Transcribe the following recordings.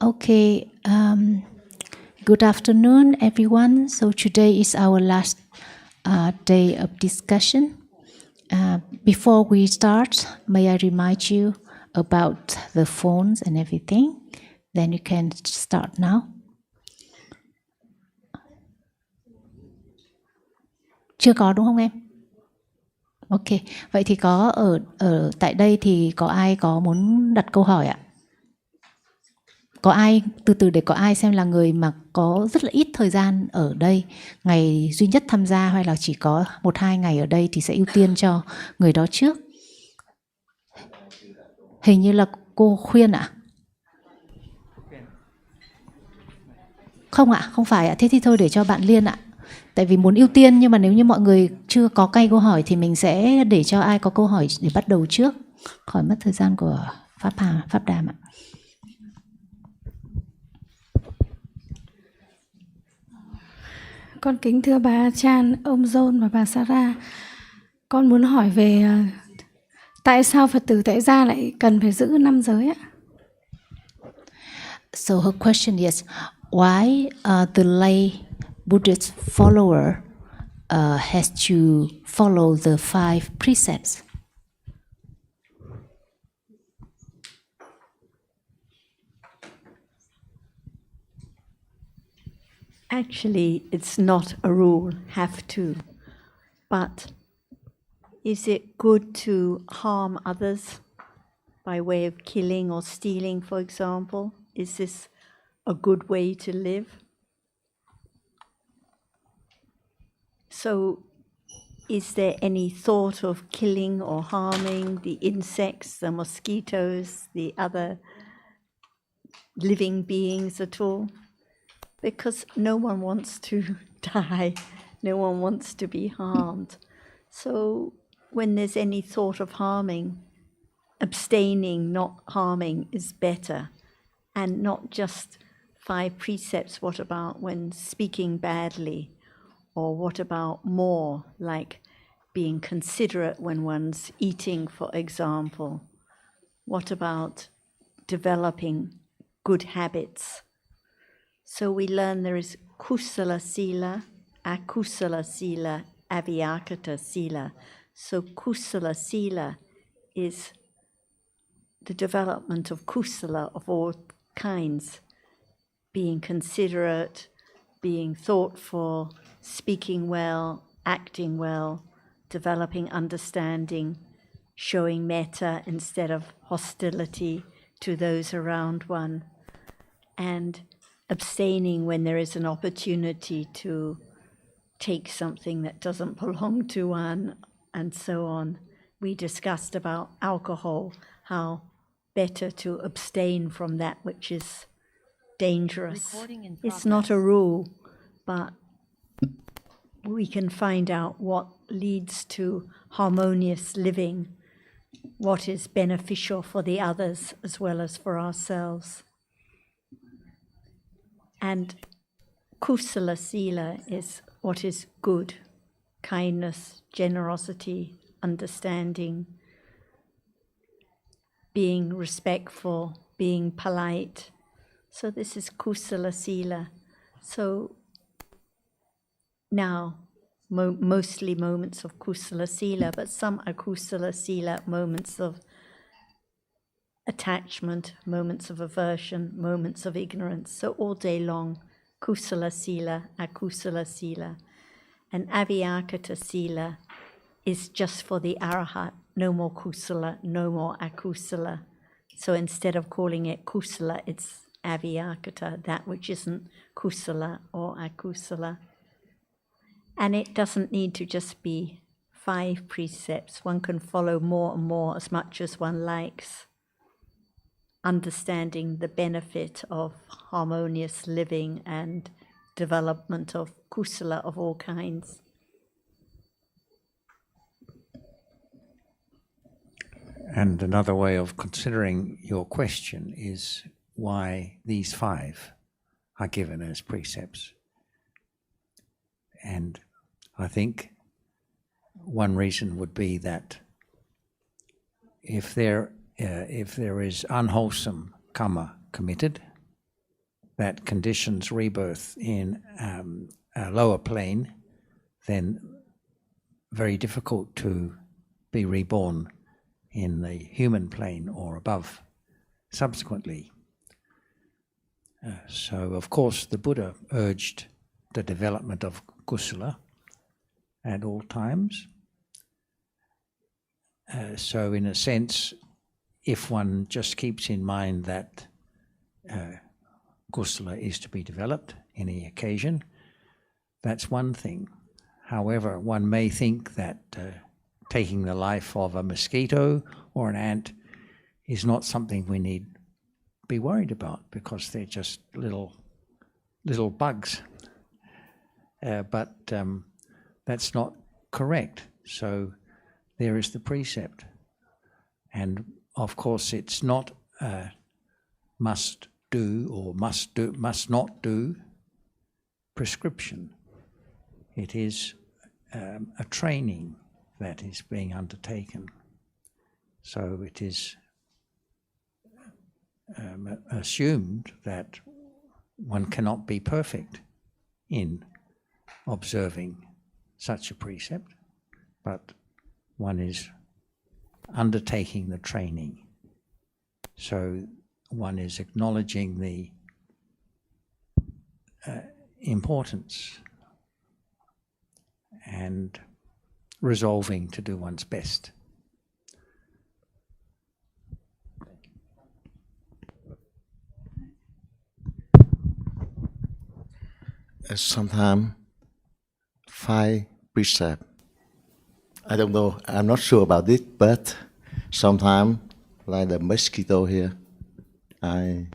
Okay, good afternoon, everyone. So today is our last day of discussion. Before we start, may I remind you about the phones and everything? Then you can start now. Chưa có đúng không em? Ok, vậy thì có ở tại đây thì có ai có muốn đặt câu hỏi ạ? Có ai, từ để có ai xem là người mà có rất là ít thời gian ở đây, ngày duy nhất tham gia hay là chỉ có 1-2 ngày ở đây thì sẽ ưu tiên cho người đó trước. Hình như là cô Khuyên ạ? Không ạ, không phải ạ, thế thì thôi để cho bạn Liên ạ. Tại vì muốn ưu tiên nhưng mà nếu như mọi người chưa có câu hỏi thì mình sẽ để cho ai có câu hỏi để bắt đầu trước, khỏi mất thời gian của Pháp Đàm ạ. Con kính thưa bà Chan, ông John và bà Sarah. Con muốn hỏi về tại sao Phật tử tại gia lại cần phải giữ 5 giới ạ? So her question is, why the lay Buddhist follower has to follow the 5 precepts? Actually, it's not a rule, have to. But is it good to harm others by way of killing or stealing, for example? Is this a good way to live? So, is there any thought of killing or harming the insects, the mosquitoes, the other living beings at all? Because no one wants to die, no one wants to be harmed. So when there's any thought of harming, abstaining, not harming is better. And not just 5 precepts, what about when speaking badly? Or what about more, like being considerate when one's eating, for example? What about developing good habits? So we learn there is kusala sila, akusala sila, avyakata sila. So kusala sila is the development of kusala of all kinds, being considerate, being thoughtful, speaking well, acting well, developing understanding, showing metta instead of hostility to those around one, and abstaining when there is an opportunity to take something that doesn't belong to one, and so on. We discussed about alcohol, how better to abstain from that which is dangerous. It's not a rule, but we can find out what leads to harmonious living, what is beneficial for the others as well as for ourselves. And kusala sila is what is good, kindness, generosity, understanding, being respectful, being polite. So this is kusala sila. So now, mostly moments of kusala sila, but some are kusala sila, moments of attachment, moments of aversion, moments of ignorance. So all day long, kusala sila, akusala sila. And avyakata sila is just for the arahat, no more kusala, no more akusala. So instead of calling it kusala, it's avyakata, that which isn't kusala or akusala. And it doesn't need to just be 5 precepts. One can follow more and more as much as one likes, understanding the benefit of harmonious living and development of kusala of all kinds. And another way of considering your question is why these 5 are given as precepts. And I think one reason would be that if there if there is unwholesome karma committed that conditions rebirth in a lower plane, then very difficult to be reborn in the human plane or above subsequently. So, of course, the Buddha urged the development of kusala at all times. So, in a sense, if one just keeps in mind that kusala is to be developed any occasion, that's one thing. However, one may think that taking the life of a mosquito or an ant is not something we need be worried about because they're just little bugs. But that's not correct. So there is the precept. And of course it's not a must do or must not do prescription. It is a training that is being undertaken. So it is assumed that one cannot be perfect in observing such a precept, but one is undertaking the training. So one is acknowledging the importance and resolving to do one's best. Sometimes 5 precepts. I don't know, I'm not sure about it, but sometimes, like the mosquito here, I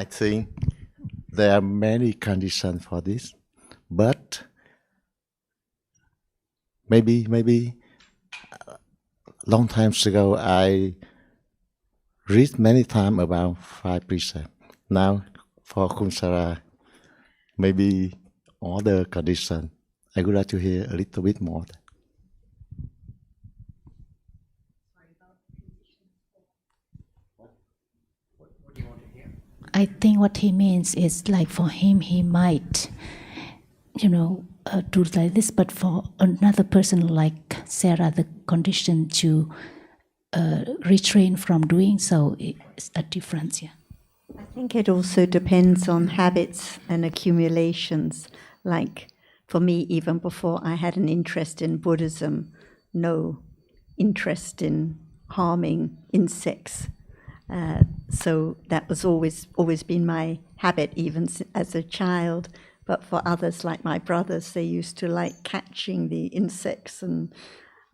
think there are many conditions for this, but maybe long time ago I read many times about 5 precepts. Now for Kumsara, maybe other conditions. I would like to hear a little bit more. What do you want to hear? I think what he means is like for him, he might, do like this, but for another person like Sarah, the condition to retrain from doing so is a difference. Yeah. I think it also depends on habits and accumulations. Like for me, even before I had an interest in Buddhism, no interest in harming insects. So that was always been my habit, even as a child. But for others, like my brothers, they used to like catching the insects and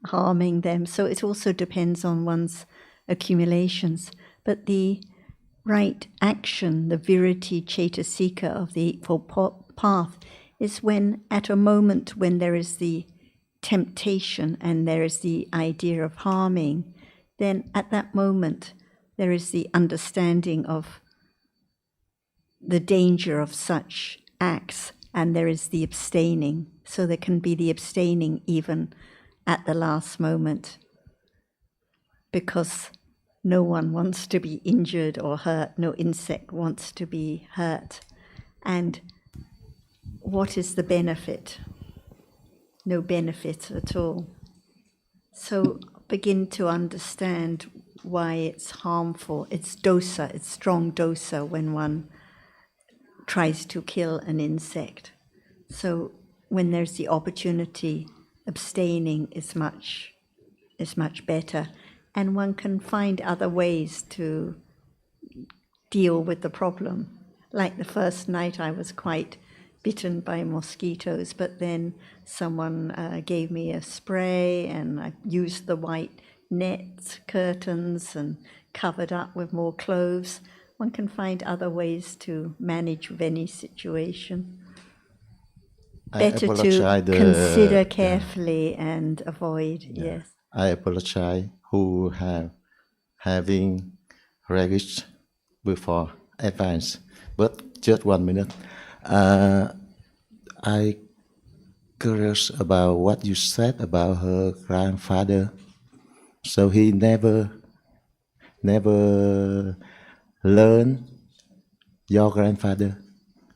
harming them. So it also depends on one's accumulations. But the right action, the viriti cetasika of the Eightfold Path, is when at a moment when there is the temptation and there is the idea of harming, then at that moment there is the understanding of the danger of such acts, and there is the abstaining. So there can be the abstaining even at the last moment, because no one wants to be injured or hurt, no insect wants to be hurt. And what is the benefit? No benefit at all. So begin to understand why it's harmful. It's dosa, it's strong dosa when one tries to kill an insect. So when there's the opportunity, abstaining is much better. And one can find other ways to deal with the problem. Like the first night I was quite bitten by mosquitoes, but then someone gave me a spray and I used the white net curtains and covered up with more clothes. One can find other ways to manage with any situation. Better to consider carefully and avoid, yes. I apologize who having rabbits before advance, but just 1 minute. I curious about what you said about her grandfather. So he never learned your grandfather.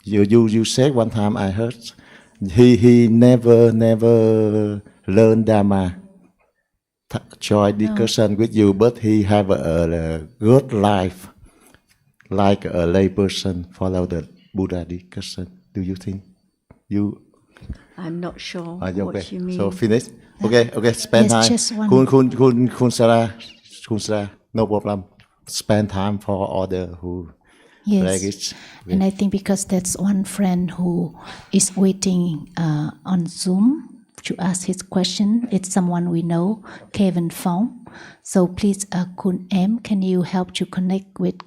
You said one time I heard he never learned Dhamma, join discussion with you, but he have a good life like a lay person follow the Buddha discussion. Do you think you? I'm not sure Okay. what you mean. So finish. Okay. Spend Yes, time. just one. Kun Sarah, no problem. Spend time for other who Yes, language. and I think because that's one friend who is waiting on Zoom to ask his question. It's someone we know, Kevin Phong. So please, Kun M, can you help to connect with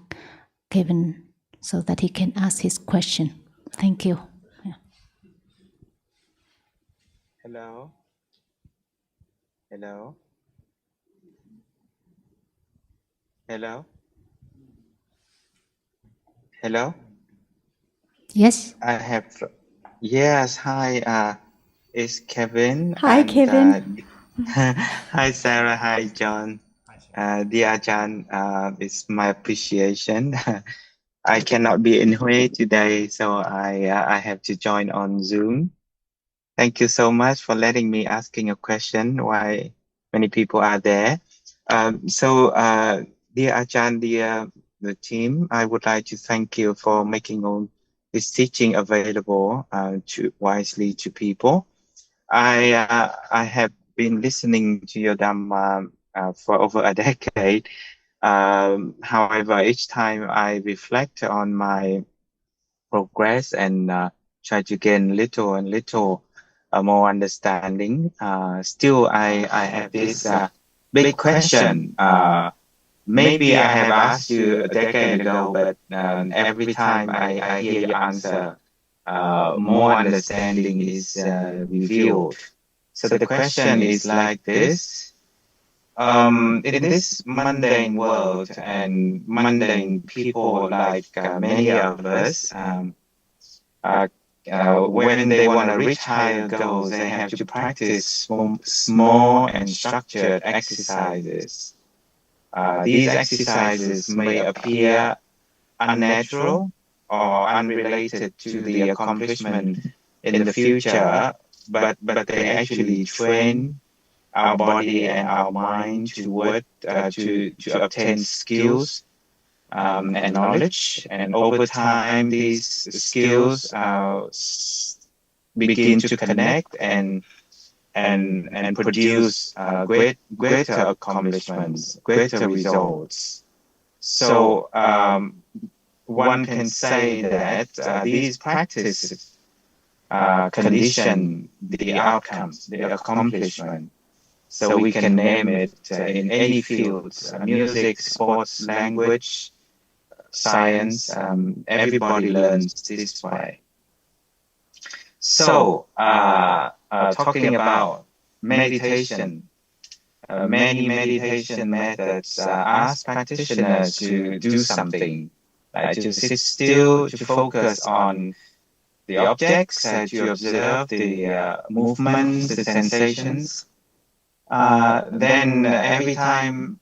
Kevin so that he can ask his question? Thank you. Yeah. Hello. Hello. Hello. Hello. Yes. I have. Yes. Hi. It's Kevin. Hi, Kevin. Hi, Sarah. Hi, John. Dear Ajahn, it's my appreciation. I cannot be in Hue today, so I have to join on Zoom. Thank you so much for letting me asking a question. Why many people are there? Dear Ajahn, dear the team, I would like to thank you for making all this teaching available wisely to people. I have been listening to your Dhamma for over a decade. However, each time I reflect on my progress and try to gain little and little more understanding, still I have this big question. Maybe I have asked you a decade ago, but every time I hear your answer, more understanding is revealed. So the question is like this. In this mundane world and mundane people like many of us, when they want to reach higher goals, they have to practice small and structured exercises. These exercises may appear unnatural or unrelated to the accomplishment in the future, but they actually train our body and our mind to obtain skills and knowledge. And over time, these skills begin to connect and produce greater accomplishments, greater results. So one can say that these practices condition the outcomes, the accomplishment. So we can name it in any fields, music, sports, language, science. Everybody learns this way. So talking about meditation, many meditation methods ask practitioners to do something, like to sit still, to focus on the objects, to observe the movements, the sensations. Then every time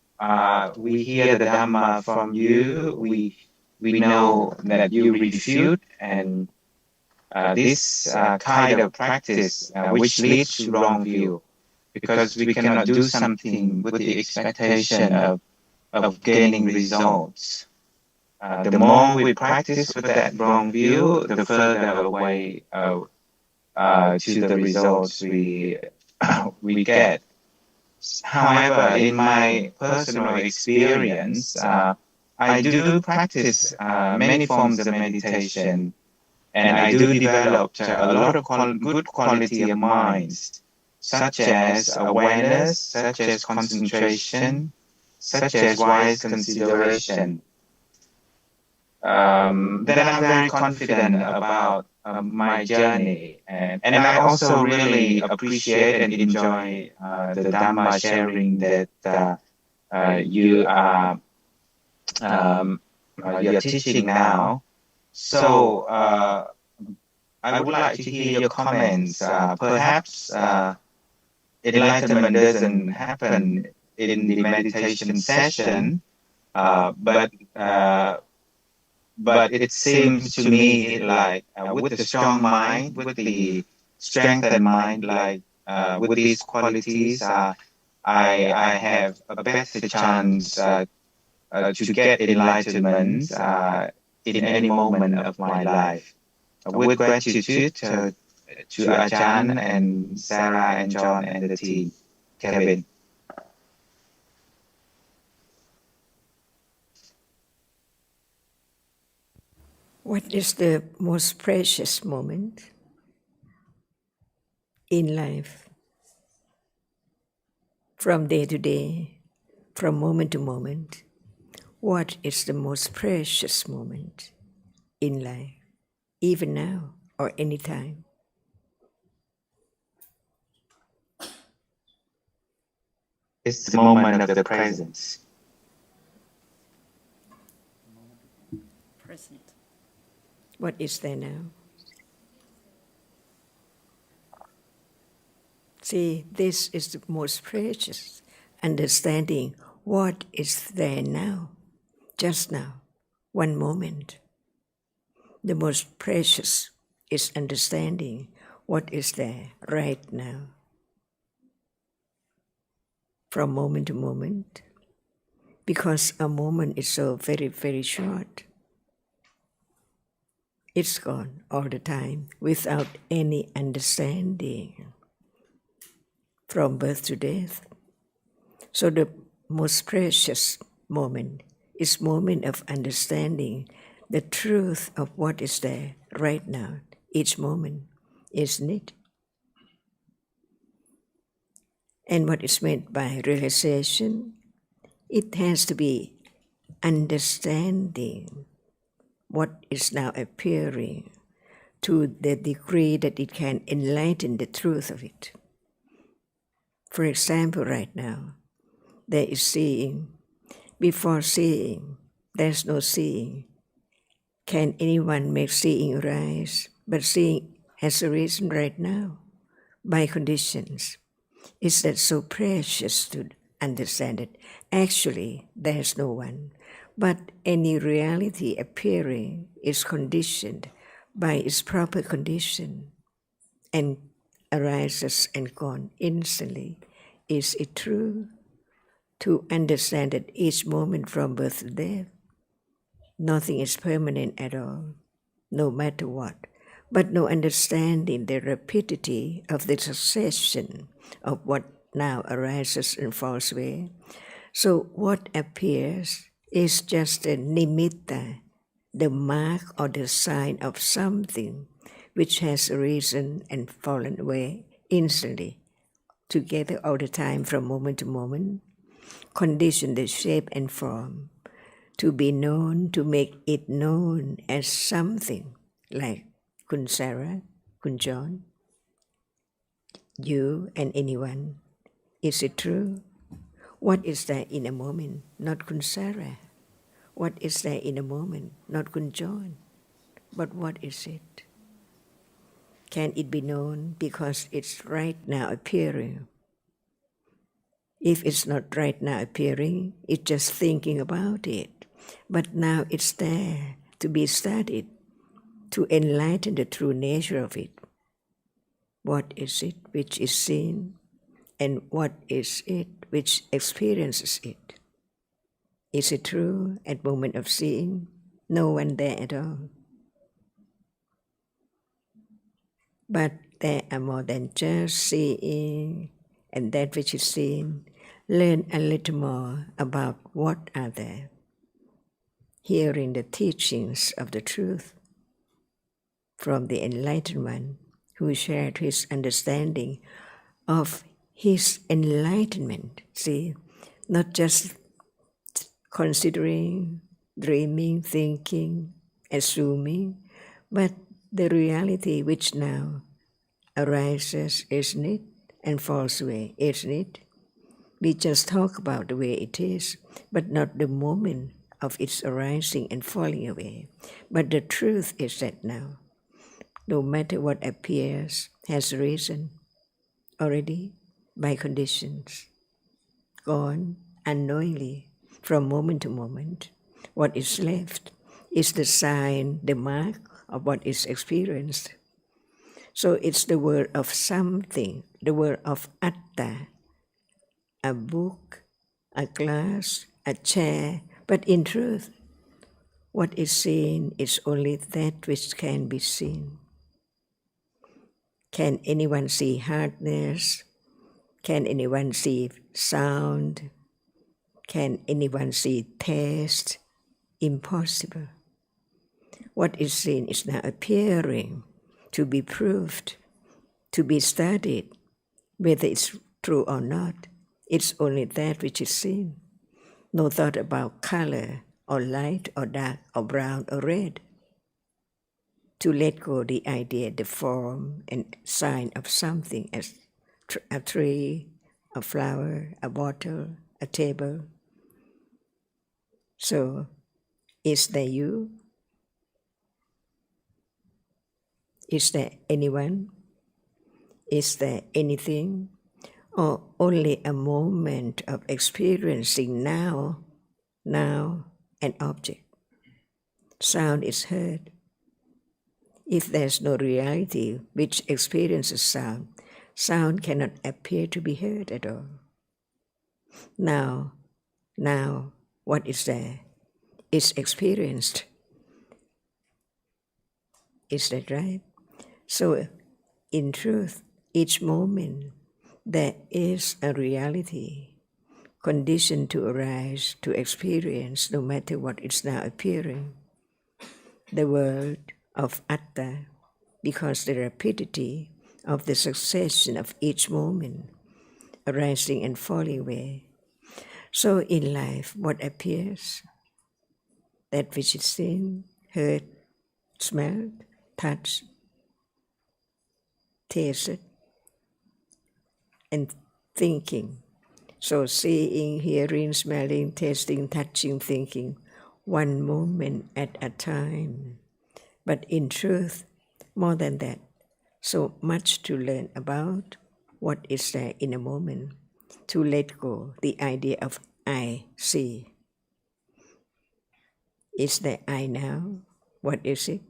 we hear the Dhamma from you, we know that you refute and this kind of practice which leads to wrong view, because we cannot do something with the expectation of gaining results. The more we practice with that wrong view, the further away to the results we get. However, in my personal experience, I do practice many forms of meditation, and I do develop a lot of good quality of minds, such as awareness, such as concentration, such as wise consideration. Then I'm very confident about my journey, and I also really appreciate and enjoy the Dhamma sharing that you are you're teaching now. So I would like to hear your comments. Perhaps enlightenment doesn't happen in the meditation session, but it seems to me like with the strong mind, with the strengthened mind, like with these qualities, I have a better chance to get enlightenment in any moment of my life. With gratitude to Ajahn and Sarah and John and the team. Kevin. What is the most precious moment in life? From day to day, from moment to moment, what is the most precious moment in life, even now or any time? It's the moment of the presence. Present. What is there now? See, this is the most precious, understanding what is there now, just now, one moment. The most precious is understanding what is there right now. From moment to moment, because a moment is so very, very short. It's gone all the time without any understanding from birth to death. So the most precious moment is moment of understanding the truth of what is there right now, each moment, isn't it? And what is meant by realization, it has to be understanding what is now appearing to the degree that it can enlighten the truth of it. For example, right now, there is seeing. Before seeing, there's no seeing. Can anyone make seeing arise? But seeing has arisen right now by conditions. Is that so precious to understand it? Actually, there's no one. But any reality appearing is conditioned by its proper condition and arises and gone instantly. Is it true? To understand that each moment from birth to death, nothing is permanent at all, no matter what. But no understanding the rapidity of the succession of what now arises and falls away. So what appears is just a nimitta, the mark or the sign of something which has arisen and fallen away instantly, together all the time from moment to moment, condition the shape and form to be known, to make it known as something like Kun Sarah, Kun John, you and anyone. Is it true? What is there in a moment? Not Kun Sarah. What is there in a moment? Not Kun John. But what is it? Can it be known because it's right now appearing? If it's not right now appearing, it's just thinking about it. But now it's there to be studied, to enlighten the true nature of it. What is it which is seen, and what is it which experiences it? Is it true at moment of seeing? No one there at all. But there are more than just seeing, and that which is seen. Learn a little more about what are there. Hearing the teachings of the truth from the enlightened one who shared his understanding of his enlightenment. See, not just considering, dreaming, thinking, assuming, but the reality which now arises, isn't it, and falls away, isn't it? We just talk about the way it is, but not the moment of its arising and falling away. But the truth is that now, no matter what appears, has arisen already by conditions, gone unknowingly from moment to moment. What is left is the sign, the mark of what is experienced. So it's the word of something, the word of atta, a book, a glass, a chair, but in truth, what is seen is only that which can be seen. Can anyone see hardness? Can anyone see sound? Can anyone see taste? Impossible. What is seen is now appearing, to be proved, to be studied, whether it's true or not. It's only that which is seen. No thought about color or light or dark or brown or red. To let go the idea, the form and sign of something as a tree, a flower, a bottle, a table. So, is there you? Is there anyone? Is there anything? Or only a moment of experiencing now, an object? Sound is heard. If there's no reality which experiences sound, sound cannot appear to be heard at all. Now, what is there? Is experienced. Is that right? So, in truth, each moment there is a reality conditioned to arise, to experience, no matter what is now appearing. The world of atta, because the rapidity of the succession of each moment, arising and falling away. So in life, what appears? That which is seen, heard, smelled, touched, tasted, and thinking. So seeing, hearing, smelling, tasting, touching, thinking, one moment at a time. But in truth, more than that, so much to learn about what is there in a moment, to let go the idea of I see. Is there I now? What is it?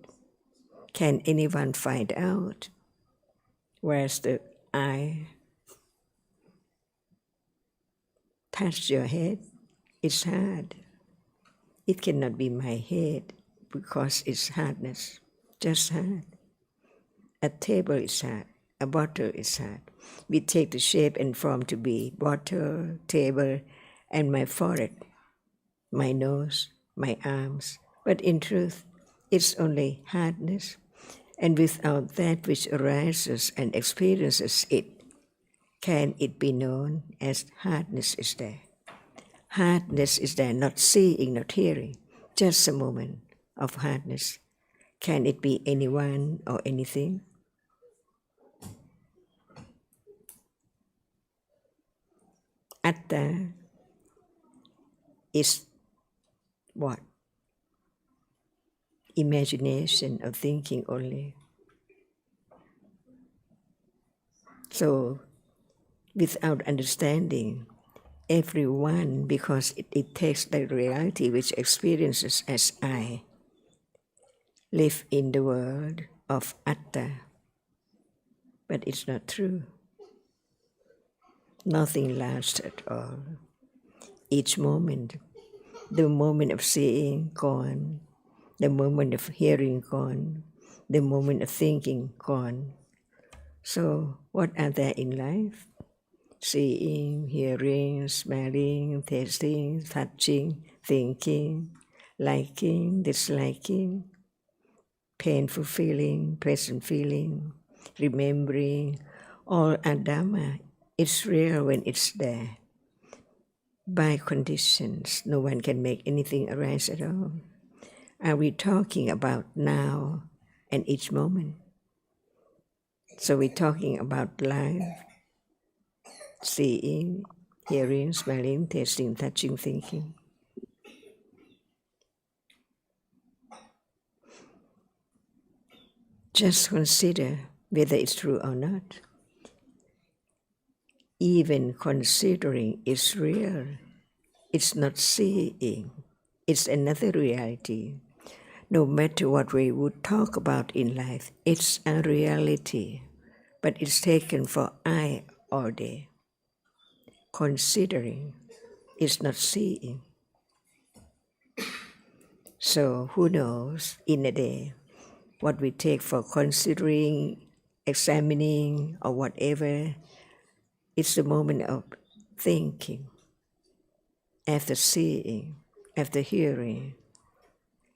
Can anyone find out? Where's the I? Touch your head, it's hard. It cannot be my head because it's hardness, just hard. A table is hard, a bottle is hard. We take the shape and form to be bottle, table, and my forehead, my nose, my arms. But in truth, it's only hardness. And without that which arises and experiences it, can it be known as hardness is there? Hardness is there, not seeing, not hearing, just a moment of hardness. Can it be anyone or anything? Atta is what? Imagination of thinking only. So, without understanding, everyone, because it takes the reality which experiences as I, live in the world of atta. But it's not true. Nothing lasts at all. Each moment, the moment of seeing gone, the moment of hearing gone, the moment of thinking gone. So what are there in life? Seeing, hearing, smelling, tasting, touching, thinking, liking, disliking, painful feeling, pleasant feeling, remembering, all are Dhamma. It's real when it's there. By conditions, no one can make anything arise at all. Are we talking about now and each moment? So we're talking about life, seeing, hearing, smelling, tasting, touching, thinking. Just consider whether it's true or not. even considering is real. It's not seeing. It's another reality. No matter what we would talk about in life, it's a reality, but it's taken for I all day. Considering is not seeing. So who knows in a day what we take for considering, examining, or whatever. It's the moment of thinking, after seeing, after hearing,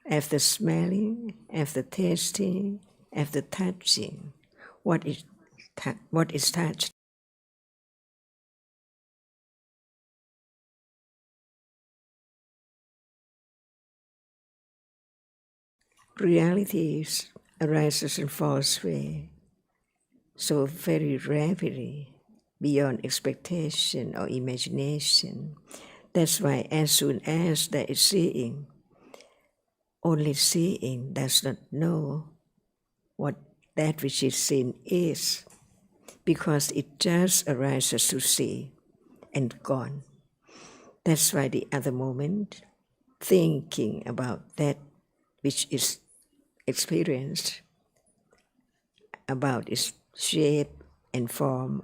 after smelling, after tasting, after touching. What is touched? Realities arises and falls away so very rapidly, beyond expectation or imagination. That's why as soon as there is seeing, only seeing does not know what that which is seen is, because it just arises to see and gone. That's why the other moment, thinking about that which is experienced, about its shape and form,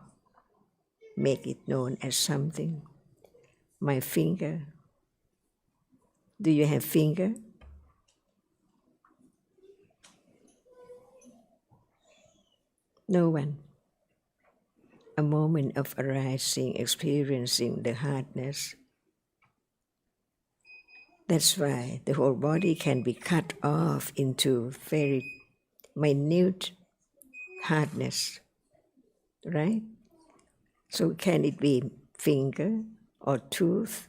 make it known as something. My finger. Do you have finger? No one. A moment of arising, experiencing the hardness. That's why the whole body can be cut off into very minute hardness, right? So can it be finger or tooth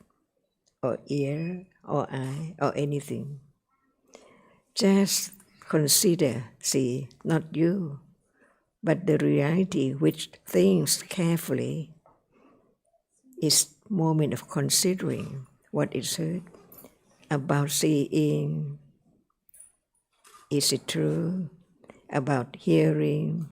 or ear or eye or anything? Just consider, see, not you, but the reality which thinks carefully is moment of considering what is heard. About seeing, is it true? About hearing.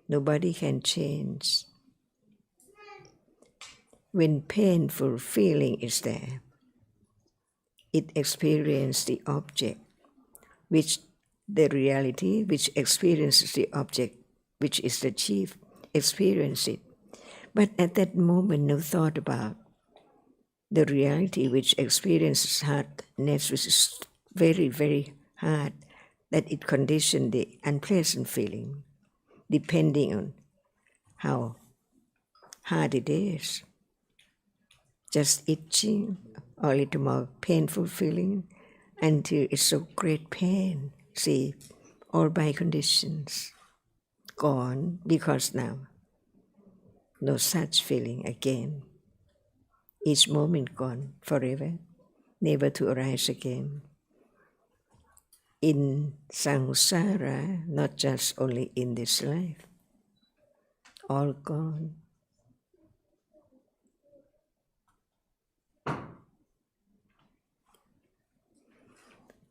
Nobody can change. When painful feeling is there, it experiences the object, which the reality which experiences the object, which is the chief, experience it. But at that moment, no thought about the reality which experiences hardness, which is very, very hard, that it conditions the unpleasant feeling, depending on how hard it is. Just itching, or a little more painful feeling, until it's so great pain. See, all by conditions, gone, because now, no such feeling again. Each moment gone forever, never to arise again. In samsara, not just only in this life, all gone.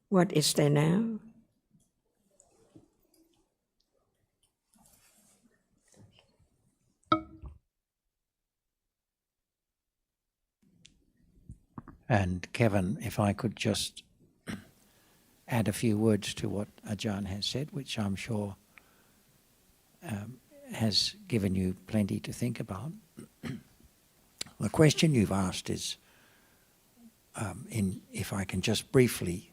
What is there now? And Kevin, if I could just add a few words to what Ajahn has said, which I'm sure has given you plenty to think about. The question you've asked is, if I can just briefly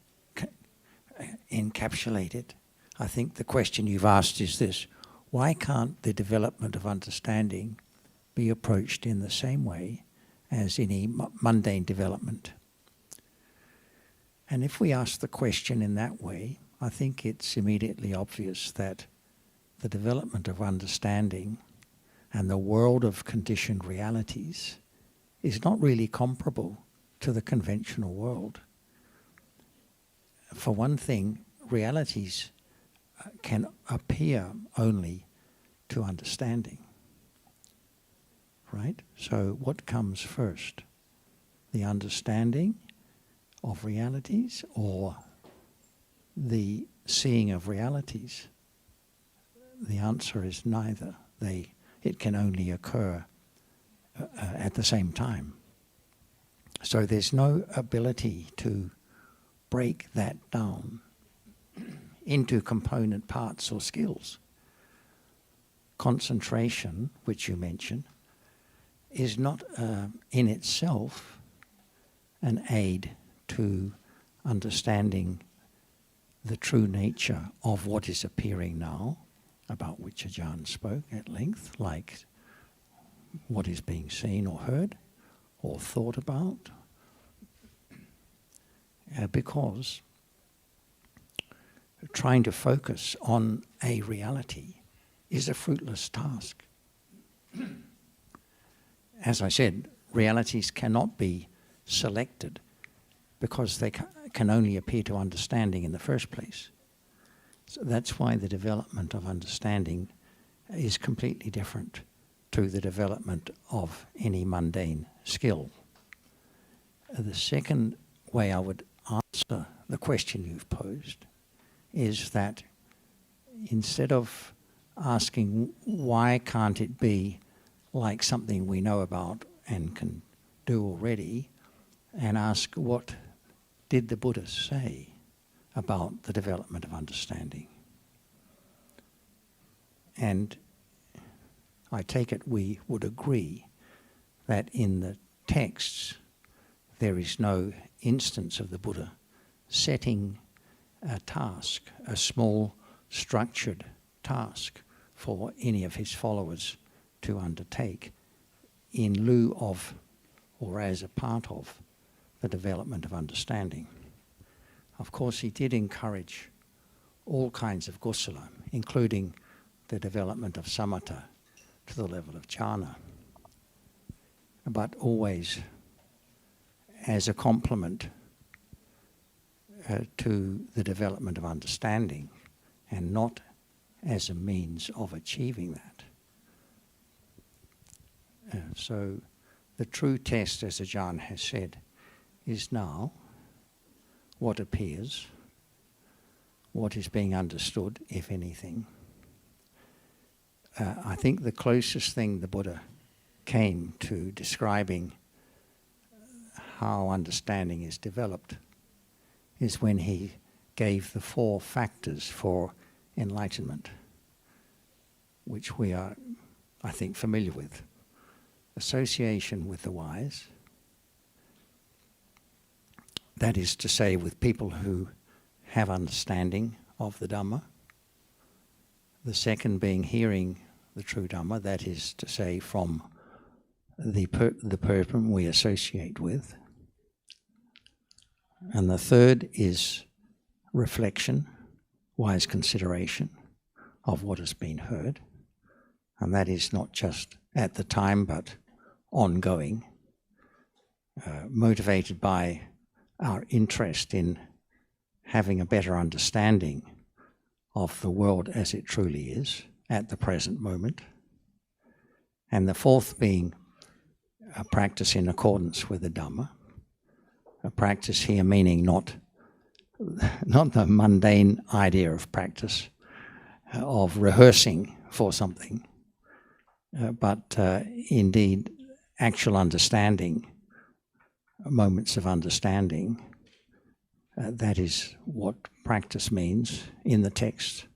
encapsulate it, I think the question you've asked is this: why can't the development of understanding be approached in the same way as any mundane development? And if we ask the question in that way, I think it's immediately obvious that the development of understanding and the world of conditioned realities is not really comparable to the conventional world. For one thing, realities can appear only to understanding, right? So what comes first? The understanding of realities or the seeing of realities? The answer is neither. It can only occur at the same time. So there's no ability to break that down into component parts or skills. Concentration, which you mentioned, is not in itself an aid to understanding the true nature of what is appearing now, about which Ajahn spoke at length, like what is being seen or heard or thought about, because trying to focus on a reality is a fruitless task. As I said, realities cannot be selected because they can only appear to understanding in the first place. So that's why the development of understanding is completely different to the development of any mundane skill. The second way I would answer the question you've posed is that instead of asking why can't it be like something we know about and can do already, and ask what did the Buddha say about the development of understanding. And I take it we would agree that in the texts there is no instance of the Buddha setting a task, a small structured task for any of his followers to undertake in lieu of or as a part of the development of understanding. Of course, he did encourage all kinds of kusala, including the development of samatha to the level of jhana, but always as a complement to the development of understanding and not as a means of achieving that. So the true test, as Ajahn has said, is now what appears, what is being understood, if anything. I think the closest thing the Buddha came to describing how understanding is developed is when he gave the 4 factors for enlightenment, which we are, I think, familiar with. Association with the wise, that is to say with people who have understanding of the Dhamma. The second being hearing the true Dhamma, that is to say from the person we associate with. And the third is reflection, wise consideration of what has been heard. And that is not just at the time but ongoing, motivated by our interest in having a better understanding of the world as it truly is at the present moment. And the fourth being a practice in accordance with the Dhamma. A practice here meaning not the mundane idea of practice, of rehearsing for something, but indeed actual understanding, moments of understanding. That is what practice means in the text.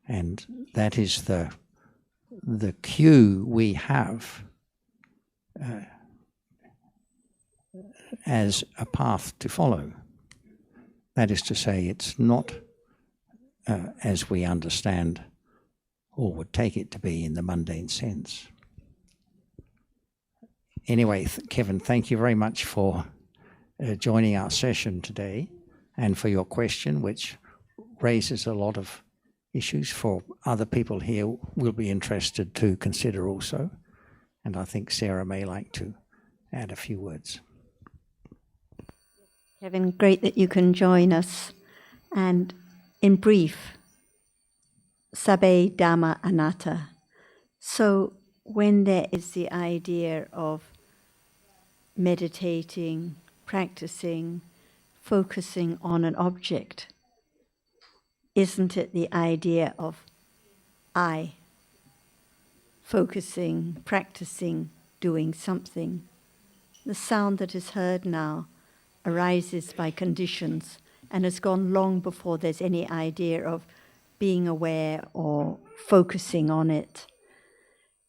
And that is the cue we have as a path to follow. That is to say, it's not as we understand or would take it to be in the mundane sense. Anyway, Kevin, thank you very much for joining our session today and for your question, which raises a lot of issues for other people here will be interested to consider also. And I think Sarah may like to add a few words. Kevin, great that you can join us. And in brief, Sabbe Dhamma Anatta. So when there is the idea of meditating, practicing, focusing on an object? Isn't it the idea of I, focusing, practicing, doing something? The sound that is heard now arises by conditions and has gone long before there's any idea of being aware or focusing on it.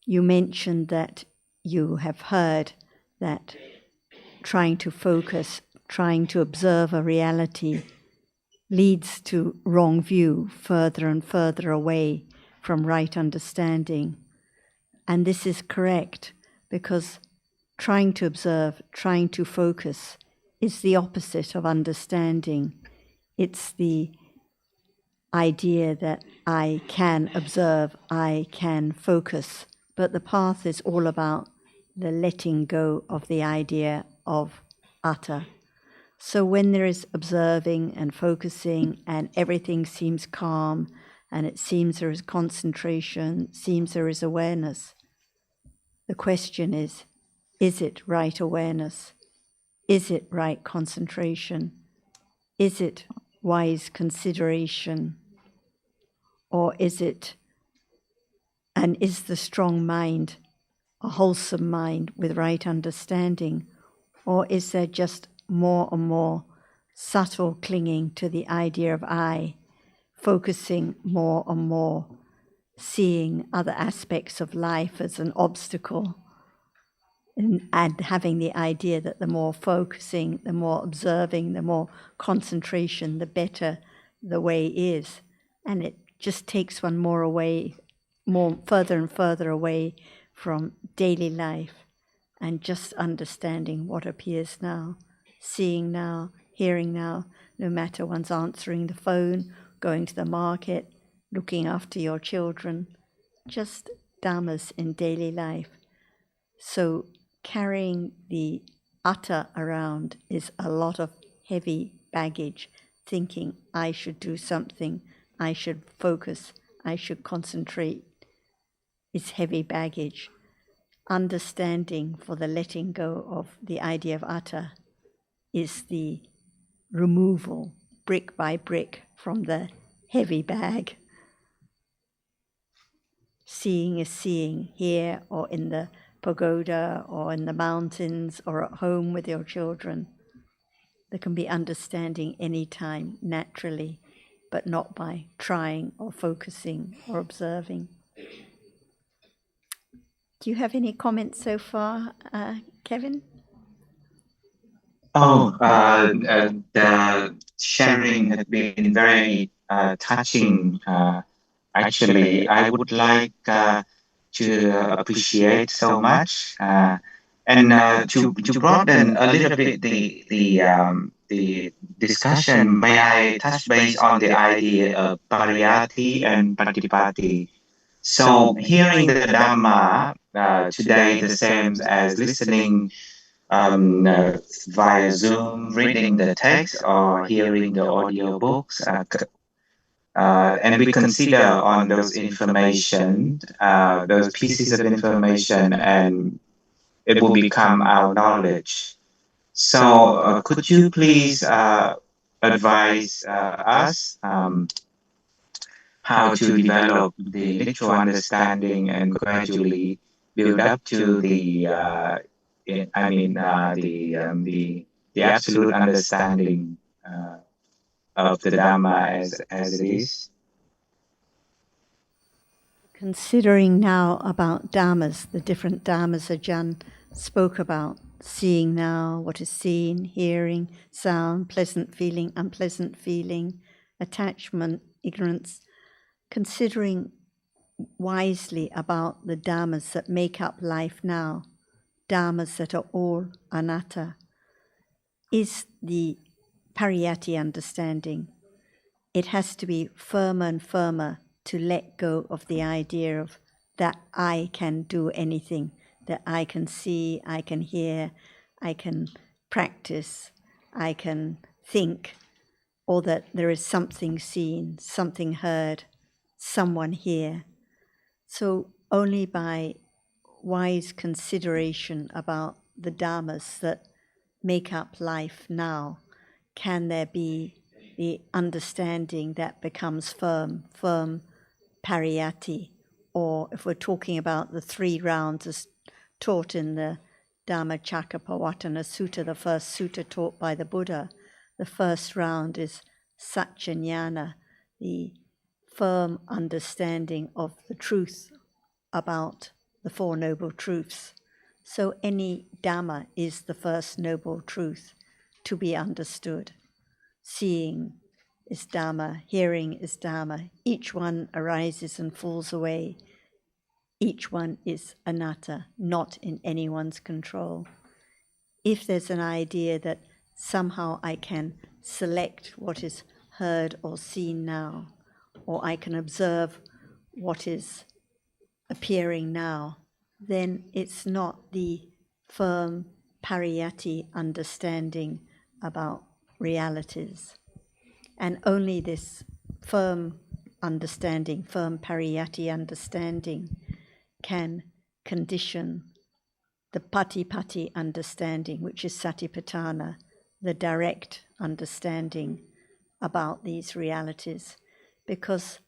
You mentioned that you have heard that trying to focus, trying to observe a reality leads to wrong view, further and further away from right understanding. And this is correct, because trying to observe, trying to focus is the opposite of understanding. It's the idea that I can observe, I can focus, but the path is all about the letting go of the idea of utter. So when there is observing and focusing and everything seems calm and it seems there is concentration, seems there is awareness, the question is it right awareness? Is it right concentration? Is it wise consideration? Or is it, and is the strong mind a wholesome mind with right understanding? Or is there just more and more subtle clinging to the idea of I, focusing more and more, seeing other aspects of life as an obstacle, and having the idea that the more focusing, the more observing, the more concentration, the better the way is. And it just takes one more away, more further and further away from daily life and just understanding what appears now, seeing now, hearing now, no matter one's answering the phone, going to the market, looking after your children, just dhammas in daily life. So carrying the utter around is a lot of heavy baggage, thinking I should do something, I should focus, I should concentrate, is heavy baggage. Understanding for the letting go of the idea of utter is the removal, brick by brick, from the heavy bag. Seeing is seeing here or in the pagoda or in the mountains or at home with your children. There can be understanding anytime, naturally, but not by trying or focusing or observing. Do you have any comments so far, Kevin? The sharing has been very touching. Actually, I would like to appreciate so much and to broaden a little bit the discussion. May I touch base on the idea of pariyati and patipati? So hearing the Dhamma today, the same as listening via Zoom, reading the text or hearing the audio books, and we consider on those information, those pieces of information, and it will become our knowledge. So could you please advise us how to develop the literal understanding and gradually build up to the absolute understanding of the Dhamma as it is? Considering now about dhammas, the different dhammas Ajahn spoke about, seeing now, what is seen, hearing, sound, pleasant feeling, unpleasant feeling, attachment, ignorance, considering wisely about the dhammas that make up life now, dhammas that are all anatta, is the pariyati understanding. It has to be firmer and firmer to let go of the idea of that I can do anything, that I can see, I can hear, I can practice, I can think, or that there is something seen, something heard, someone here. So only by wise consideration about the Dhammas that make up life now, can there be the understanding that becomes firm pariyatti, or if we're talking about the 3 rounds as taught in the Dhammacakkappavattana Sutta, the first sutta taught by the Buddha, the first round is Satchanyana, the firm understanding of the truth about the 4 Noble Truths. So any Dhamma is the first Noble Truth to be understood. Seeing is Dhamma, hearing is Dhamma. Each one arises and falls away. Each one is anatta, not in anyone's control. If there's an idea that somehow I can select what is heard or seen now, or I can observe what is appearing now, then it's not the firm pariyatti understanding about realities. And only this firm understanding, firm pariyatti understanding, can condition the patipatti understanding, which is satipatthana, the direct understanding about these realities. Because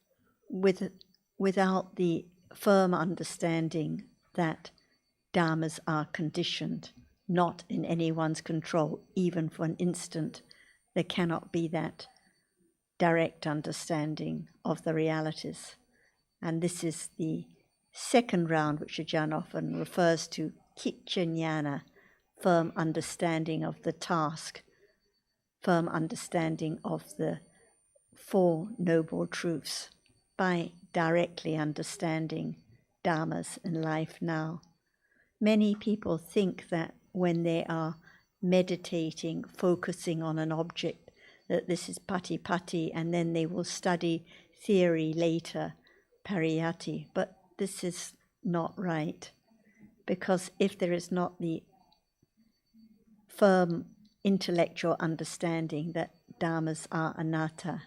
without the firm understanding that dhammas are conditioned, not in anyone's control, even for an instant, there cannot be that direct understanding of the realities. And this is the second round, which Ajahn often refers to, Kiccanyana, firm understanding of the task, firm understanding of the 4 Noble Truths by directly understanding dhammas in life now. Many people think that when they are meditating, focusing on an object, that this is patipatti, and then they will study theory later, pariyatti. But this is not right, because if there is not the firm intellectual understanding that dhammas are anatta,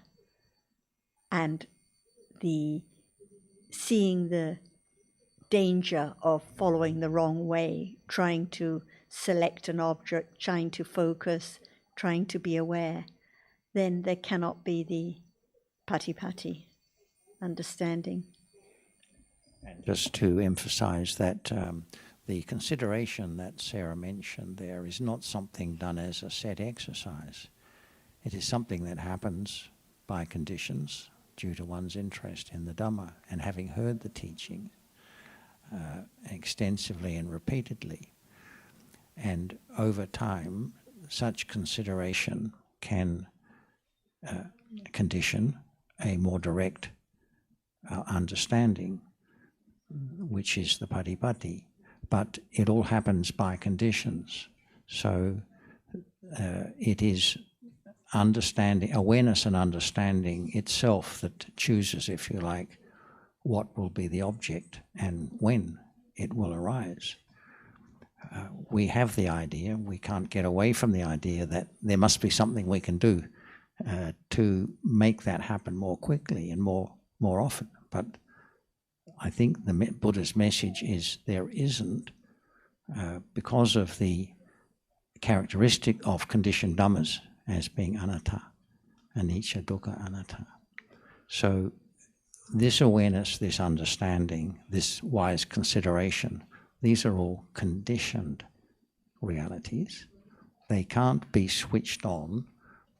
and the seeing the danger of following the wrong way, trying to select an object, trying to focus, trying to be aware, then there cannot be the patipatti understanding. And just to emphasize that the consideration that Sarah mentioned there is not something done as a set exercise. It is something that happens by conditions due to one's interest in the Dhamma and having heard the teaching extensively and repeatedly. And over time, such consideration can condition a more direct understanding, which is the patipatti. But it all happens by conditions. So it is understanding, awareness and understanding itself that chooses, if you like, what will be the object and when it will arise. We have the idea, we can't get away from the idea that there must be something we can do to make that happen more quickly and more often. But I think the Buddha's message is there isn't, because of the characteristic of conditioned dhammas as being anatta, anicca, dukkha, anatta. So this awareness, this understanding, this wise consideration, these are all conditioned realities. They can't be switched on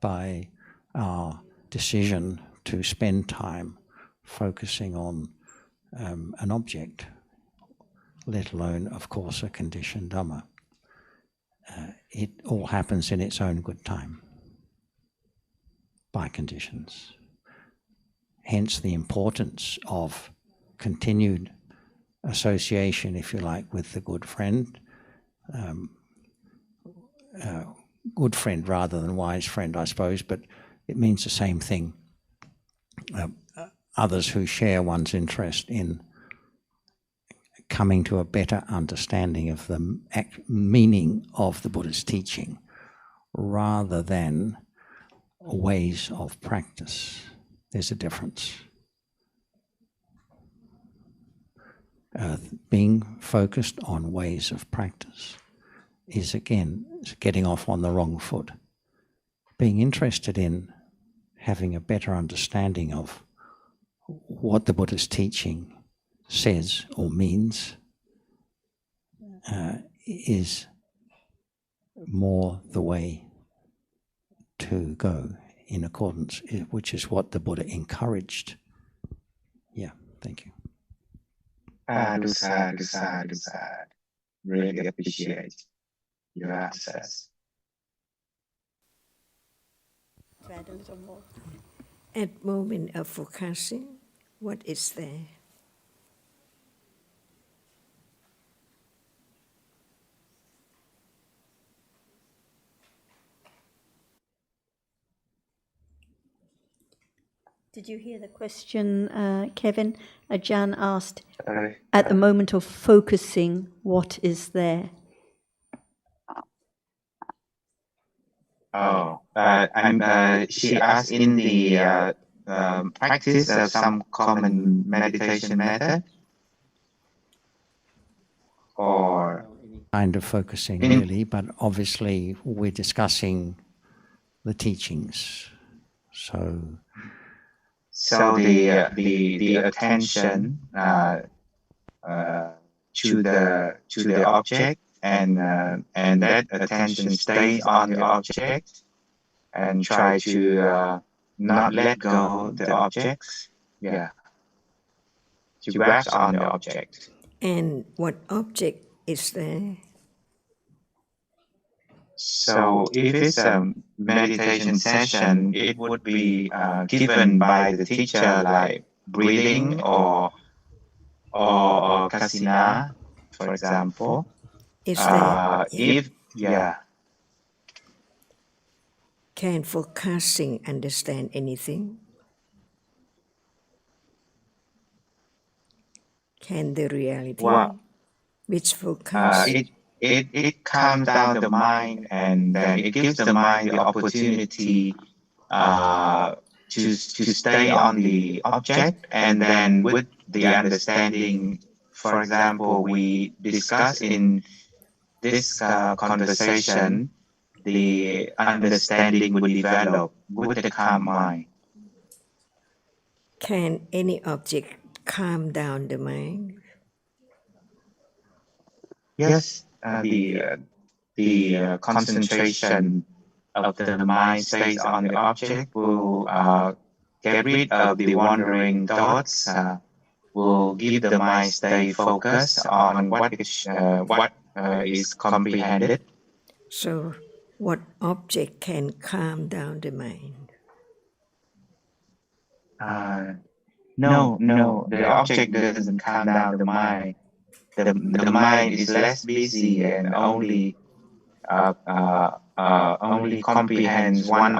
by our decision to spend time focusing on an object, let alone, of course, a conditioned Dhamma. It all happens in its own good time, by conditions. Hence the importance of continued association, if you like, with the good friend. Good friend rather than wise friend, I suppose, but it means the same thing. Others who share one's interest in coming to a better understanding of the meaning of the Buddha's teaching rather than ways of practice. There's a difference. Being focused on ways of practice is again getting off on the wrong foot. Being interested in having a better understanding of what the Buddha's teaching says or means is more the way to go in accordance, which is what the Buddha encouraged. Yeah, thank you. Sadhu. Really appreciate your answers. To add a little more. At moment of focusing, what is there? Did you hear the question, Kevin? Ajahn asked, at the moment of focusing, what is there? She asked in the practice of some common meditation method, or kind of focusing really, but obviously we're discussing the teachings. So the attention to the object, and that attention stays on the object, and try to not let go the objects. Yeah, to grasp on the object. And what object is there? So if it's a meditation session, it would be given by the teacher, like breathing or kasina, for example. Is there? Can focusing understand anything? Can the reality which focus? It calms down the mind, and then it gives the mind the opportunity to stay on the object, and then with the understanding, for example, we discuss in this conversation, the understanding will develop with the calm mind. Can any object calm down the mind? Yes, the concentration of the mind stays on the object will get rid of the wandering thoughts, will give the mind stay focused on what is comprehended. So, what object can calm down the mind? No, the object doesn't calm down the mind. The mind is less busy and only comprehends one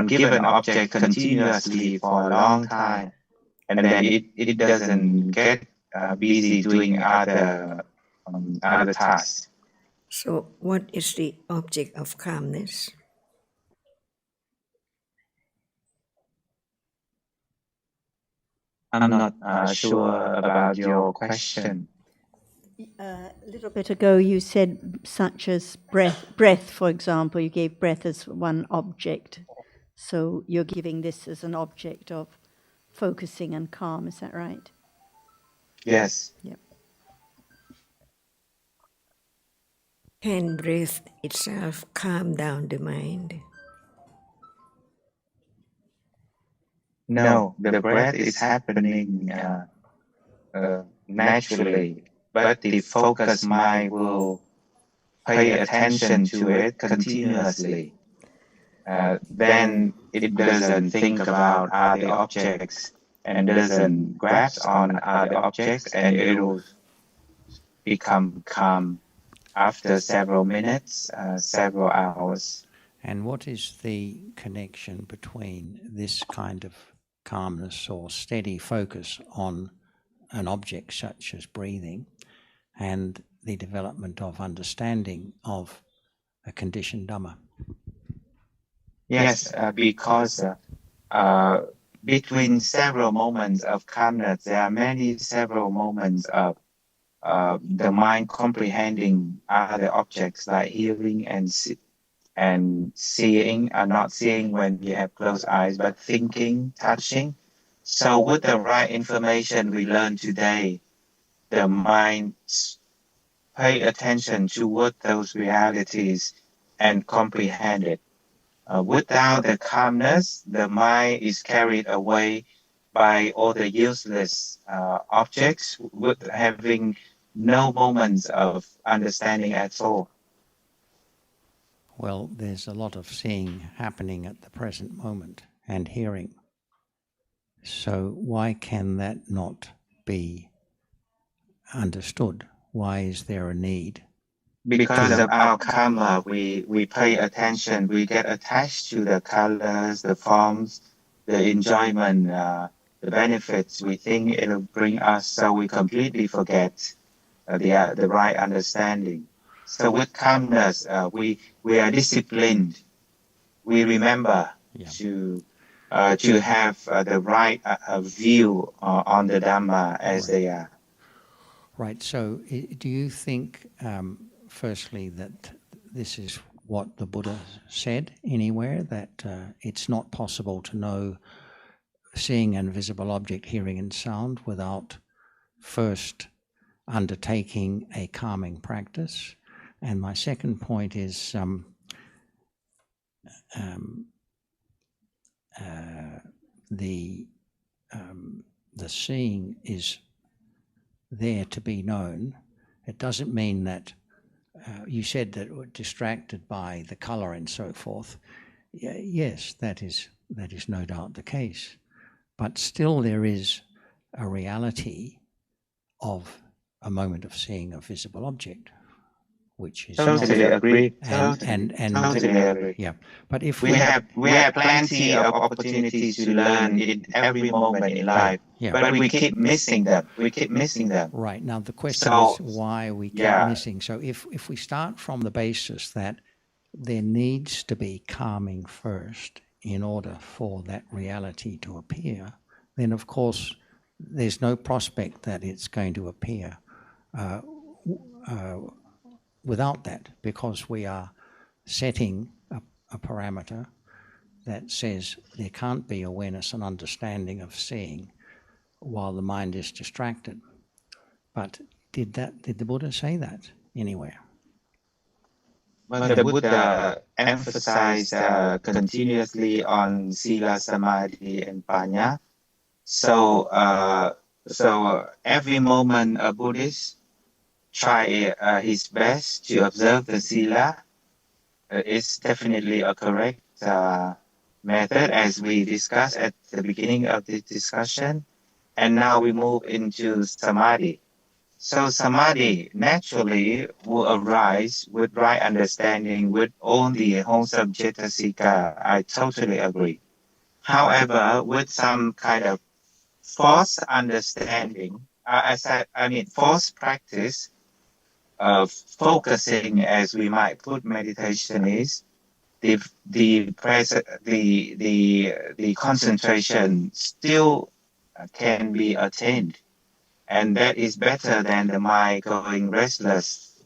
given object continuously for a long time, and then it doesn't get busy doing other tasks. So, what is the object of calmness? I'm not sure about your question. A little bit ago you said such as breath, for example, you gave breath as one object. So you're giving this as an object of focusing and calm, is that right? Yes. Yep. Can breath itself calm down the mind? No, the breath is happening naturally, but the focused mind will pay attention to it continuously. Then it doesn't think about other objects and doesn't grasp on other objects, and it will become calm after several minutes, several hours. And what is the connection between this kind of calmness or steady focus on an object such as breathing and the development of understanding of a conditioned Dhamma? Yes, because between several moments of calmness, there are several moments of the mind comprehending other objects like hearing and seeing, not seeing when we have closed eyes, but thinking, touching. So with the right information we learn today, the mind pay attention toward those realities and comprehend it. Without the calmness, the mind is carried away by all the useless objects, with having no moments of understanding at all. Well, there's a lot of seeing happening at the present moment and hearing. So why can that not be understood? Why is there a need? Because of our karma, we pay attention, we get attached to the colors, the forms, the enjoyment, the benefits. We think it'll bring us, so we completely forget the right understanding. So with calmness, we are disciplined. We remember to have the right view on the Dhamma as they are. Right. So do you think, firstly, that this is what the Buddha said anywhere, that it's not possible to know seeing an invisible object, hearing and sound without first undertaking a calming practice? And my second point is the seeing is there to be known. It doesn't mean that you said that we're distracted by the color and so forth. Yes, that is no doubt the case. But still there is a reality of a moment of seeing a visible object, which is totally agree. Totally agree. Yeah, but if we have plenty of opportunities to learn in every moment in life, but we keep missing them. Right. Now the question is why we keep missing. So if we start from the basis that there needs to be calming first in order for that reality to appear, then of course there's no prospect that it's going to appear without that, because we are setting a parameter that says there can't be awareness and understanding of seeing while the mind is distracted. But did the Buddha say that anywhere? Well, the Buddha emphasized continuously on sila, samadhi, and panya. So every moment a Buddhist try his best to observe the sila. It's definitely a correct method, as we discussed at the beginning of the discussion. And now we move into samadhi. So samadhi naturally will arise with right understanding, with only wholesome cetasika. I totally agree. However, with some kind of false understanding, false practice of focusing, as we might put meditation is, the concentration still can be attained, and that is better than the mind going restless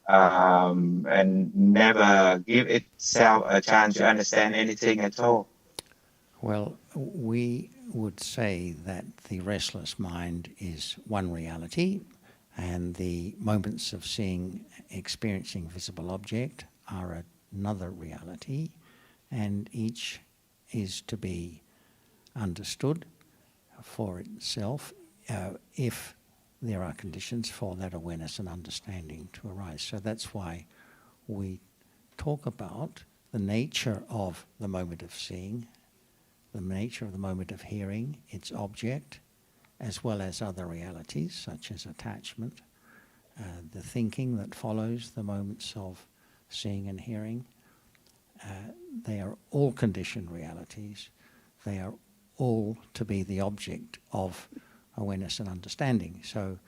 and never give itself a chance to understand anything at all. Well, we would say that the restless mind is one reality, and the moments of seeing, experiencing visible object are another reality, and each is to be understood for itself if there are conditions for that awareness and understanding to arise. So that's why we talk about the nature of the moment of seeing, the nature of the moment of hearing, its object, as well as other realities such as attachment, the thinking that follows the moments of seeing and hearing. They are all conditioned realities. They are all to be the object of awareness and understanding. So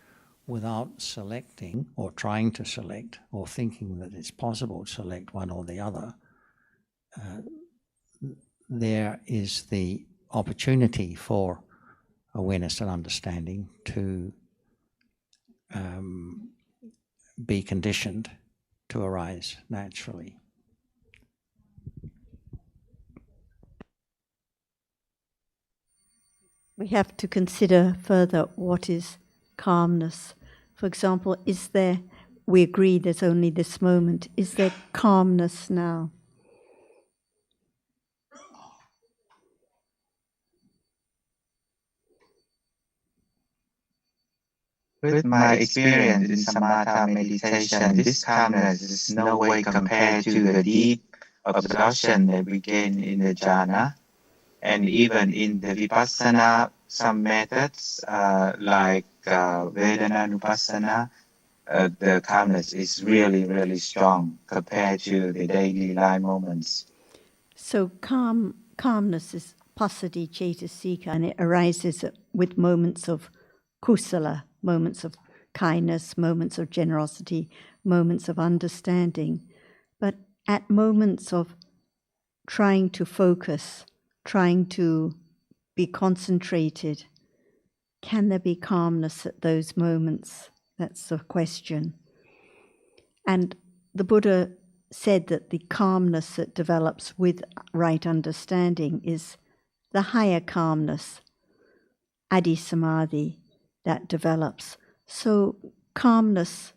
without selecting or trying to select or thinking that it's possible to select one or the other, there is the opportunity for awareness and understanding to be conditioned to arise naturally. We have to consider further what is calmness. For example, we agree there's only this moment, is there calmness now? With my experience in samatha meditation, this calmness is no way compared to the deep absorption that we gain in the jhana. And even in the vipassana, some methods like Vedananupassana, the calmness is really, really strong compared to the daily life moments. So calmness is passaddhi cetasika, and it arises with moments of kusala, moments of kindness, moments of generosity, moments of understanding. But at moments of trying to focus, trying to be concentrated, can there be calmness at those moments? That's the question. And the Buddha said that the calmness that develops with right understanding is the higher calmness, adi samadhi, that develops. So calmness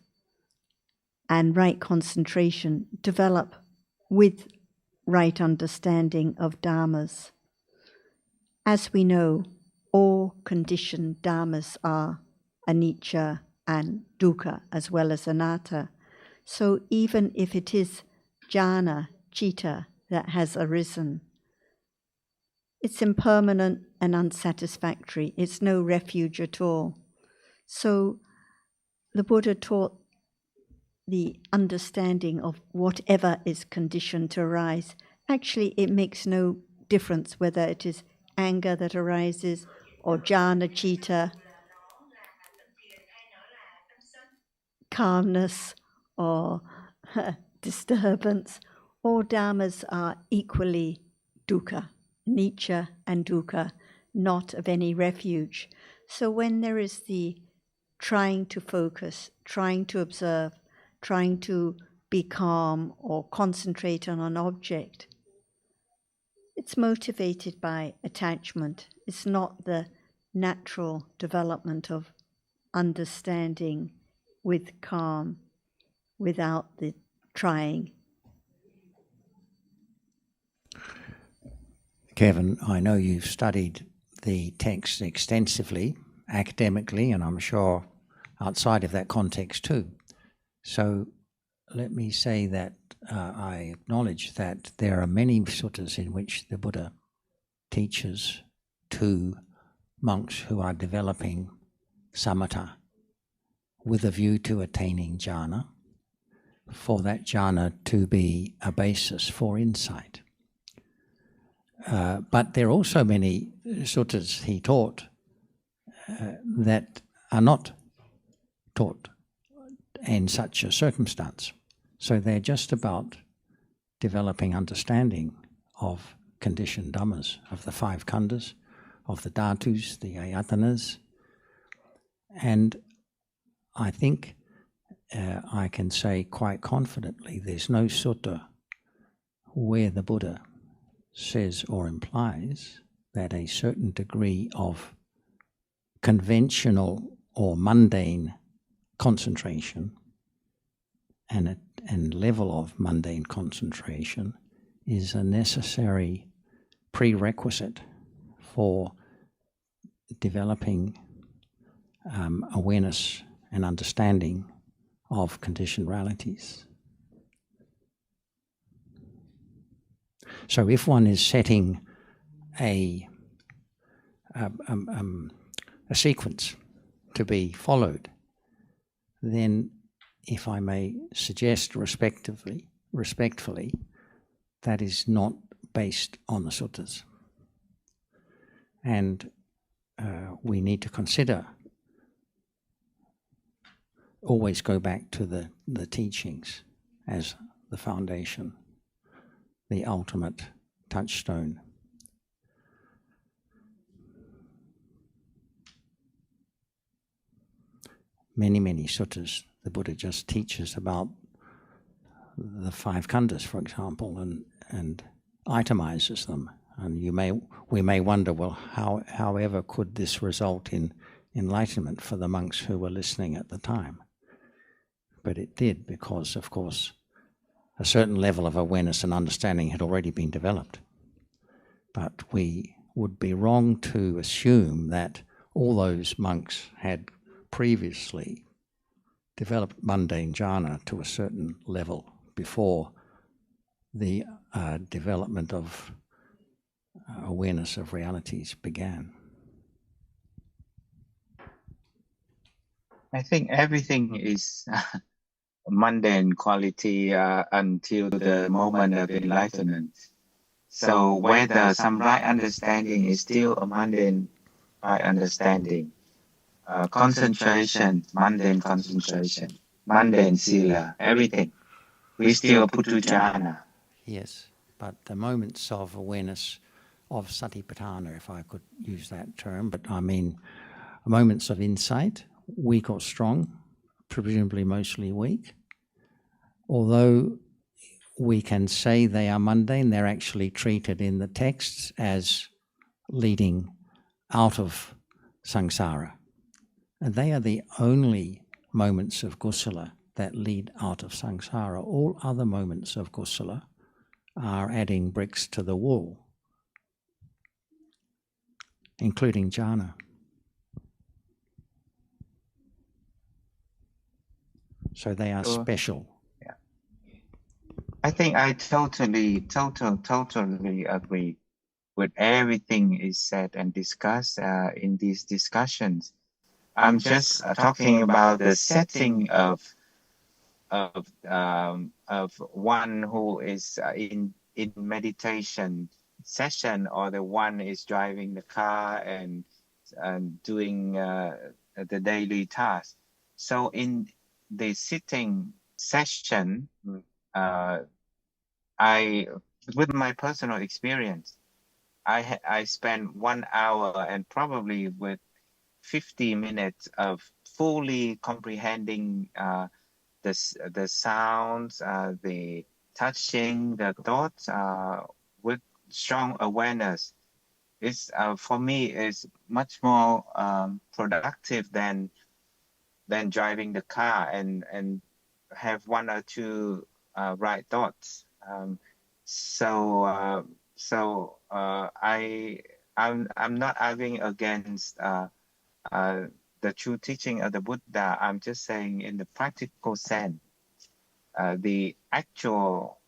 and right concentration develop with right understanding of dhammas. As we know, all conditioned dhammas are anicca and dukkha as well as anatta. So even if it is jhana, citta, that has arisen, it's impermanent and unsatisfactory. It's no refuge at all. So the Buddha taught the understanding of whatever is conditioned to arise. Actually, it makes no difference whether it is anger that arises or jhana, citta, calmness or disturbance. All dhammas are equally dukkha, anicca and dukkha, not of any refuge. So when there is the trying to focus, trying to observe, trying to be calm or concentrate on an object, it's motivated by attachment. It's not the natural development of understanding with calm, without the trying. Kevin, I know you've studied the text extensively, academically, and I'm sure outside of that context too. So let me say that I acknowledge that there are many suttas in which the Buddha teaches to monks who are developing samatha with a view to attaining jhana, for that jhana to be a basis for insight. But there are also many suttas he taught that are not taught in such a circumstance. So they're just about developing understanding of conditioned dhammas, of the five khandhas, of the dhatus, the ayatanas. And I think I can say quite confidently there's no sutta where the Buddha says or implies that a certain degree of conventional or mundane concentration and level of mundane concentration is a necessary prerequisite for developing awareness and understanding of conditioned realities. So if one is setting a sequence to be followed, then if I may suggest respectfully, that is not based on the suttas. And we need to consider, always go back to the teachings as the foundation, the ultimate touchstone. many, many suttas, the Buddha just teaches about the 5 khandhas, for example, and itemizes them. And we may wonder, well, however could this result in enlightenment for the monks who were listening at the time? But it did, because, of course, a certain level of awareness and understanding had already been developed. But we would be wrong to assume that all those monks had previously developed mundane jhana to a certain level before the development of awareness of realities began. I think everything is mundane quality until the moment of enlightenment. So whether some right understanding is still a mundane right understanding, concentration, mundane concentration, mundane sila, everything, we still putu jhana. Yes, but the moments of awareness of satipatthana, if I could use that term, but I mean moments of insight, weak or strong, presumably mostly weak. Although we can say they are mundane, they're actually treated in the texts as leading out of samsara. And they are the only moments of kusala that lead out of samsara. All other moments of kusala are adding bricks to the wall, including jhana. So they are special. Yeah. I think I totally agree with everything is said and discussed in these discussions. I'm just talking about the setting of one who is in meditation session, or the one is driving the car and doing the daily task. So in the sitting session, with my personal experience, I spent 1 hour and probably with 50 minutes of fully comprehending the sounds, the touching, the thoughts with strong awareness. It's for me is much more productive than driving the car and have 1 or 2 right thoughts. I'm not arguing against the true teaching of the Buddha. I'm just saying in the practical sense, the actual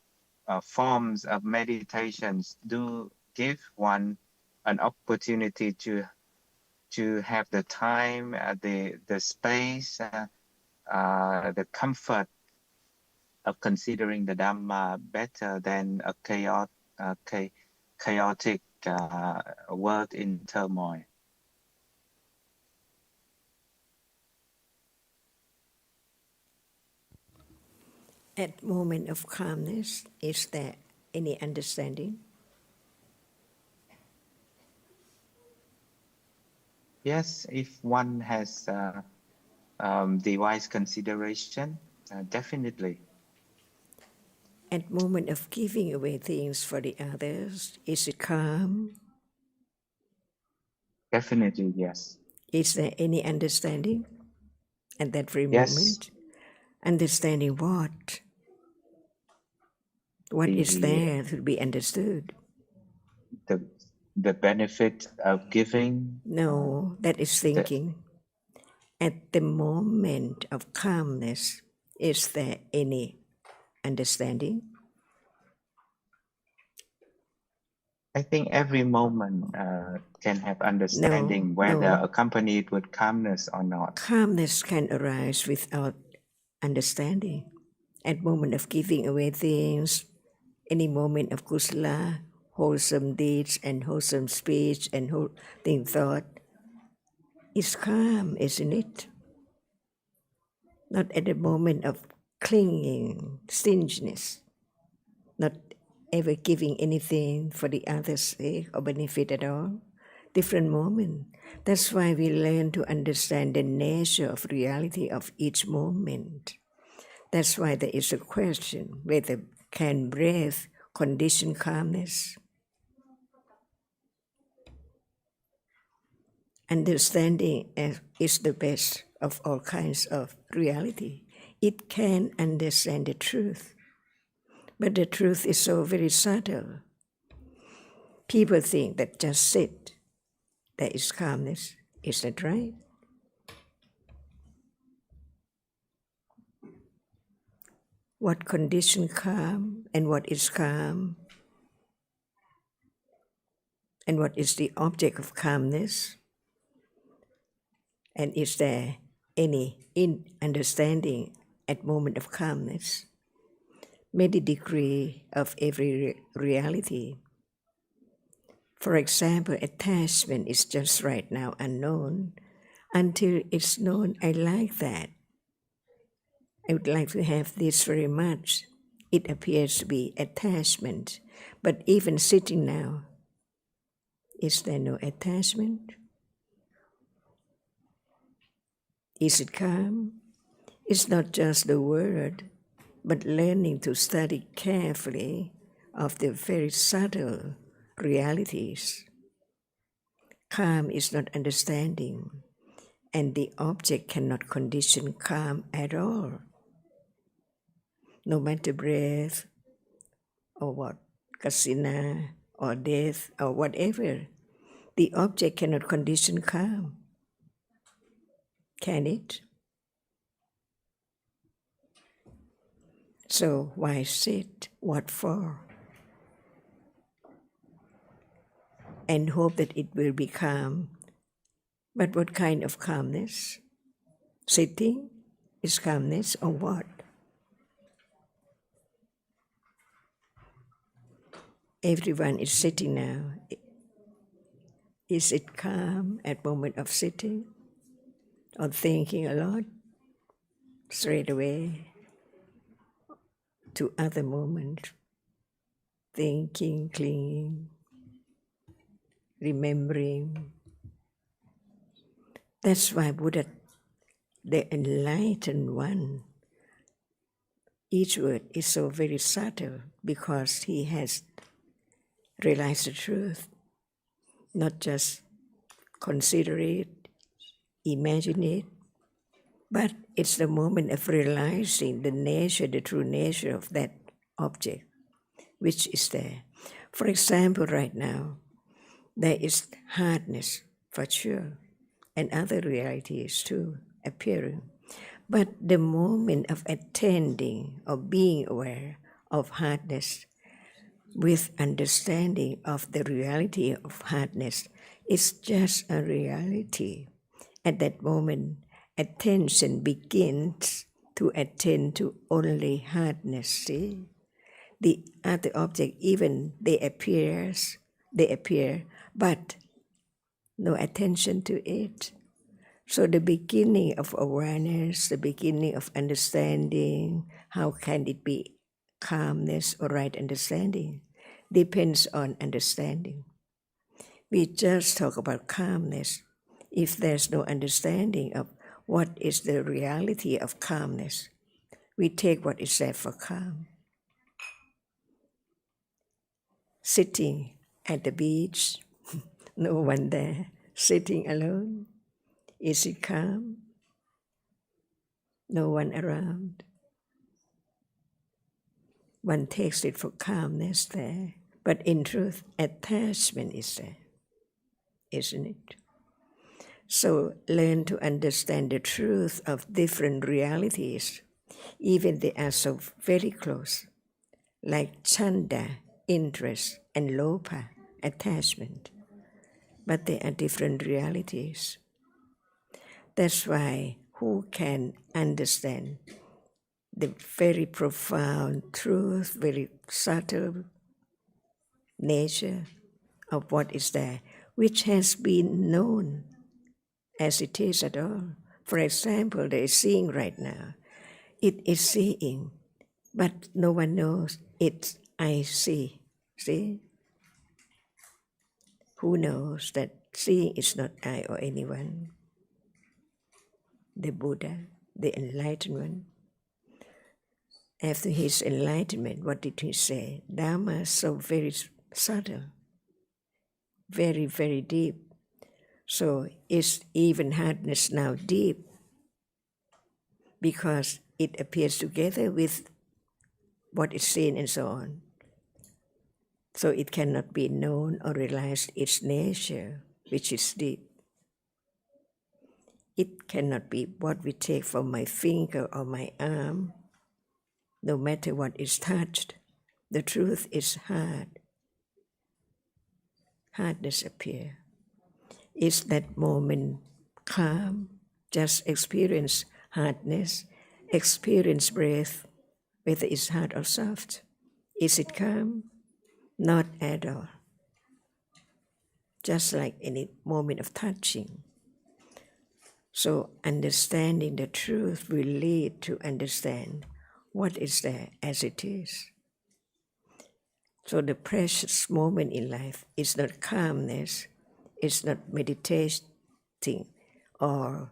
forms of meditations do give one an opportunity to have the time, the space, the comfort of considering the Dhamma better than a chaotic world in turmoil. At moment of calmness, is there any understanding? Yes, if one has the wise consideration, definitely. At moment of giving away things for the others, is it calm? Definitely, yes. Is there any understanding at that very Yes. moment? Understanding what? What is there to be understood? The benefit of giving? No, that is thinking. At the moment of calmness, is there any understanding? I think every moment can have understanding, whether accompanied with calmness or not. Calmness can arise without understanding. At moment of giving away things, any moment of kusala, wholesome deeds and wholesome speech and wholesome thought, is calm, isn't it? Not at the moment of clinging, stinginess, not ever giving anything for the other's sake or benefit at all. different moment. That's why we learn to understand the nature of reality of each moment. That's why there is a question whether can breath condition calmness. Understanding is the best of all kinds of reality. It can understand the truth, but the truth is so very subtle. People think that just sit, there is calmness. Is that right? What condition calm and what is calm? And what is the object of calmness? And is there any understanding at moment of calmness? Many degree of every reality. For example, attachment is just right now unknown. Until it's known, I like that. I would like to have this very much. It appears to be attachment. But even sitting now, is there no attachment? Is it calm? It's not just the word, but learning to study carefully of the very subtle realities. Calm is not understanding, and the object cannot condition calm at all. No matter breath, or what, kasina, or death, or whatever, the object cannot condition calm. Can it? So why sit? What for? And hope that it will be calm. But what kind of calmness? Sitting is calmness or what? Everyone is sitting now. Is it calm at moment of sitting? Or thinking a lot? Straight away to other moments. Thinking, clinging, remembering. That's why Buddha, the enlightened one, each word is so very subtle because he has realized the truth, not just consider it, imagine it, but it's the moment of realizing the nature, the true nature of that object, which is there. For example, right now, there is hardness for sure, and other realities too appearing. But the moment of attending or being aware of hardness with understanding of the reality of hardness is just a reality. At that moment, attention begins to attend to only hardness. See? The other object, even they appear, but no attention to it. So the beginning of awareness, the beginning of understanding, how can it be calmness or right understanding, depends on understanding. We just talk about calmness. If there's no understanding of what is the reality of calmness, we take what is said for calm. Sitting at the beach, no one there, sitting alone. Is it calm? No one around. One takes it for calmness there, but in truth, attachment is there, isn't it? So learn to understand the truth of different realities, even they are so very close, like chanda, interest, and lopa, attachment. But they are different realities. That's why who can understand the very profound truth, very subtle nature of what is there, which has been known as it is at all. For example, there is seeing right now. It is seeing, but no one knows it's I see. See? Who knows that seeing is not I or anyone. The Buddha, the enlightenment. After his enlightenment, what did he say? Dhamma is so very subtle, very, very deep. So is even hardness now deep? Because it appears together with what is seen and so on. So it cannot be known or realized its nature, which is deep. It cannot be what we take from my finger or my arm, no matter what is touched. The truth is hard. Hardness appears. Is that moment calm? Just experience hardness, experience breath, whether it's hard or soft. Is it calm? Not at all. Just like any moment of touching. So understanding the truth will lead to understand what is there as it is. So the precious moment in life is not calmness, it's not meditating or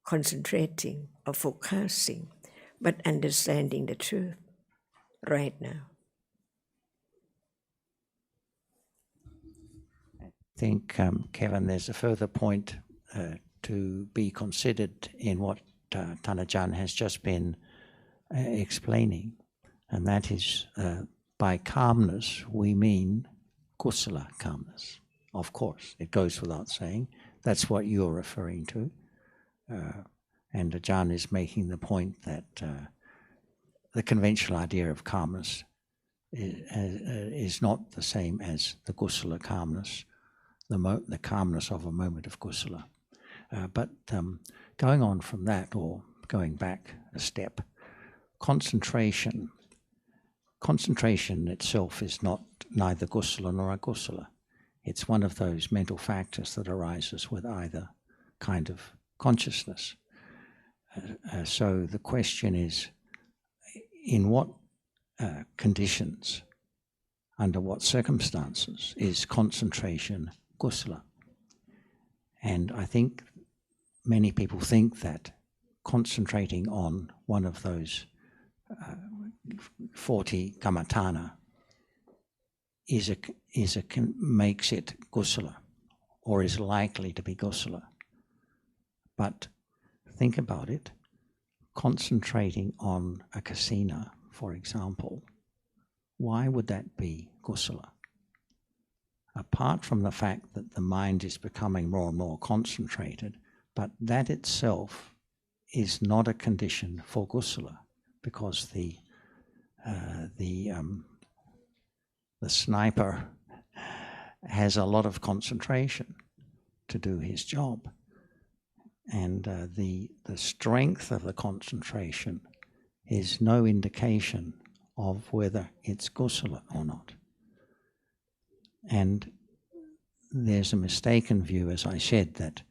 concentrating or focusing, but understanding the truth right now. I think, Kevin, there's a further point to be considered in what Thanajan has just been explaining, and that is by calmness we mean kusala calmness. Of course, it goes without saying. That's what you're referring to. And Ajahn is making the point that the conventional idea of calmness is not the same as the kusala calmness, the calmness of a moment of kusala. But going on from that, or going back a step, concentration itself is neither kusala nor akusala. It's one of those mental factors that arises with either kind of consciousness. So the question is, in what conditions, under what circumstances is concentration kusala? And I think many people think that concentrating on one of those 40 kammatthana makes it kusala, or is likely to be kusala. But think about it. Concentrating on a kasina, for example, why would that be kusala? Apart from the fact that the mind is becoming more and more concentrated, but that itself is not a condition for kusala, because the sniper has a lot of concentration to do his job, and the strength of the concentration is no indication of whether it's kusala or not. And there's a mistaken view, as I said, that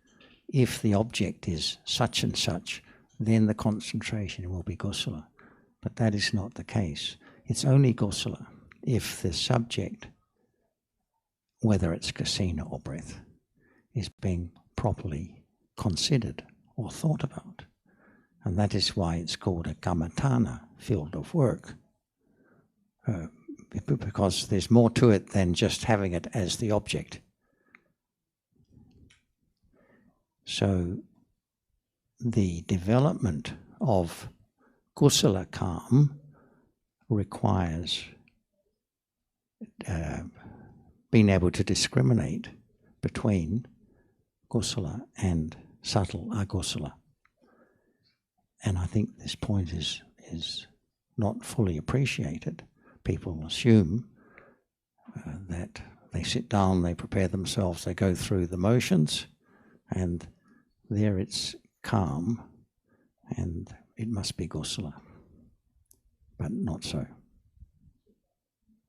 if the object is such and such, then the concentration will be kusala. But that is not the case. It's only kusala if the subject, whether it's kasina or breath, is being properly considered or thought about. And that is why it's called a kammatthana, field of work. Because there's more to it than just having it as the object. So the development of kusala calm requires being able to discriminate between kusala and subtle akusala. And I think this point is not fully appreciated. People assume that they sit down, they prepare themselves, they go through the motions, and there it's calm, and it must be kusala. But not so.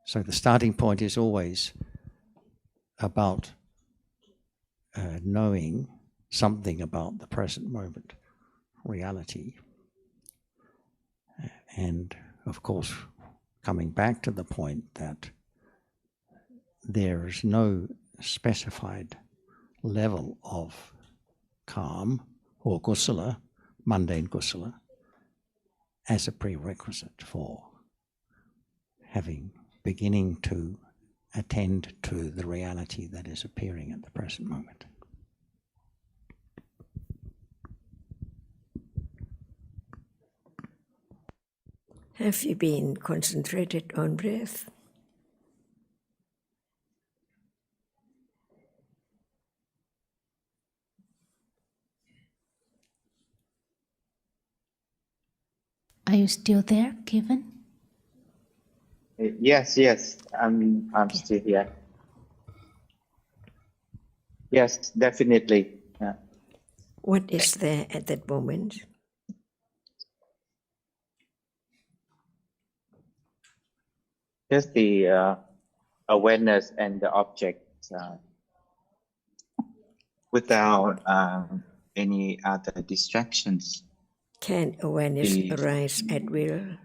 So the starting point is always about knowing something about the present moment, reality. And of course, coming back to the point that there is no specified level of calm or kusala, mundane kusala, as a prerequisite for beginning to attend to the reality that is appearing at the present moment. Have you been concentrated on breath? Are you still there, Kevin? Yes, I'm still here. Yes, definitely. Yeah. What is there at that moment? Just the awareness and the object without any other distractions. Can awareness arise at will?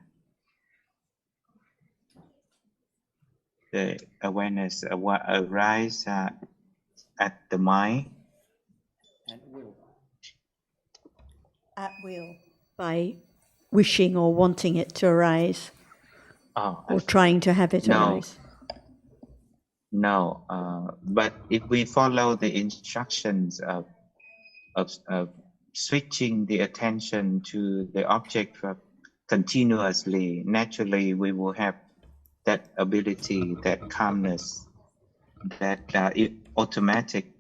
The awareness arise at the mind. At will. By wishing or wanting it to arise. Or trying to have it arise. No, but if we follow the instructions of switching the attention to the object continuously, naturally we will have that ability, that calmness, that automatic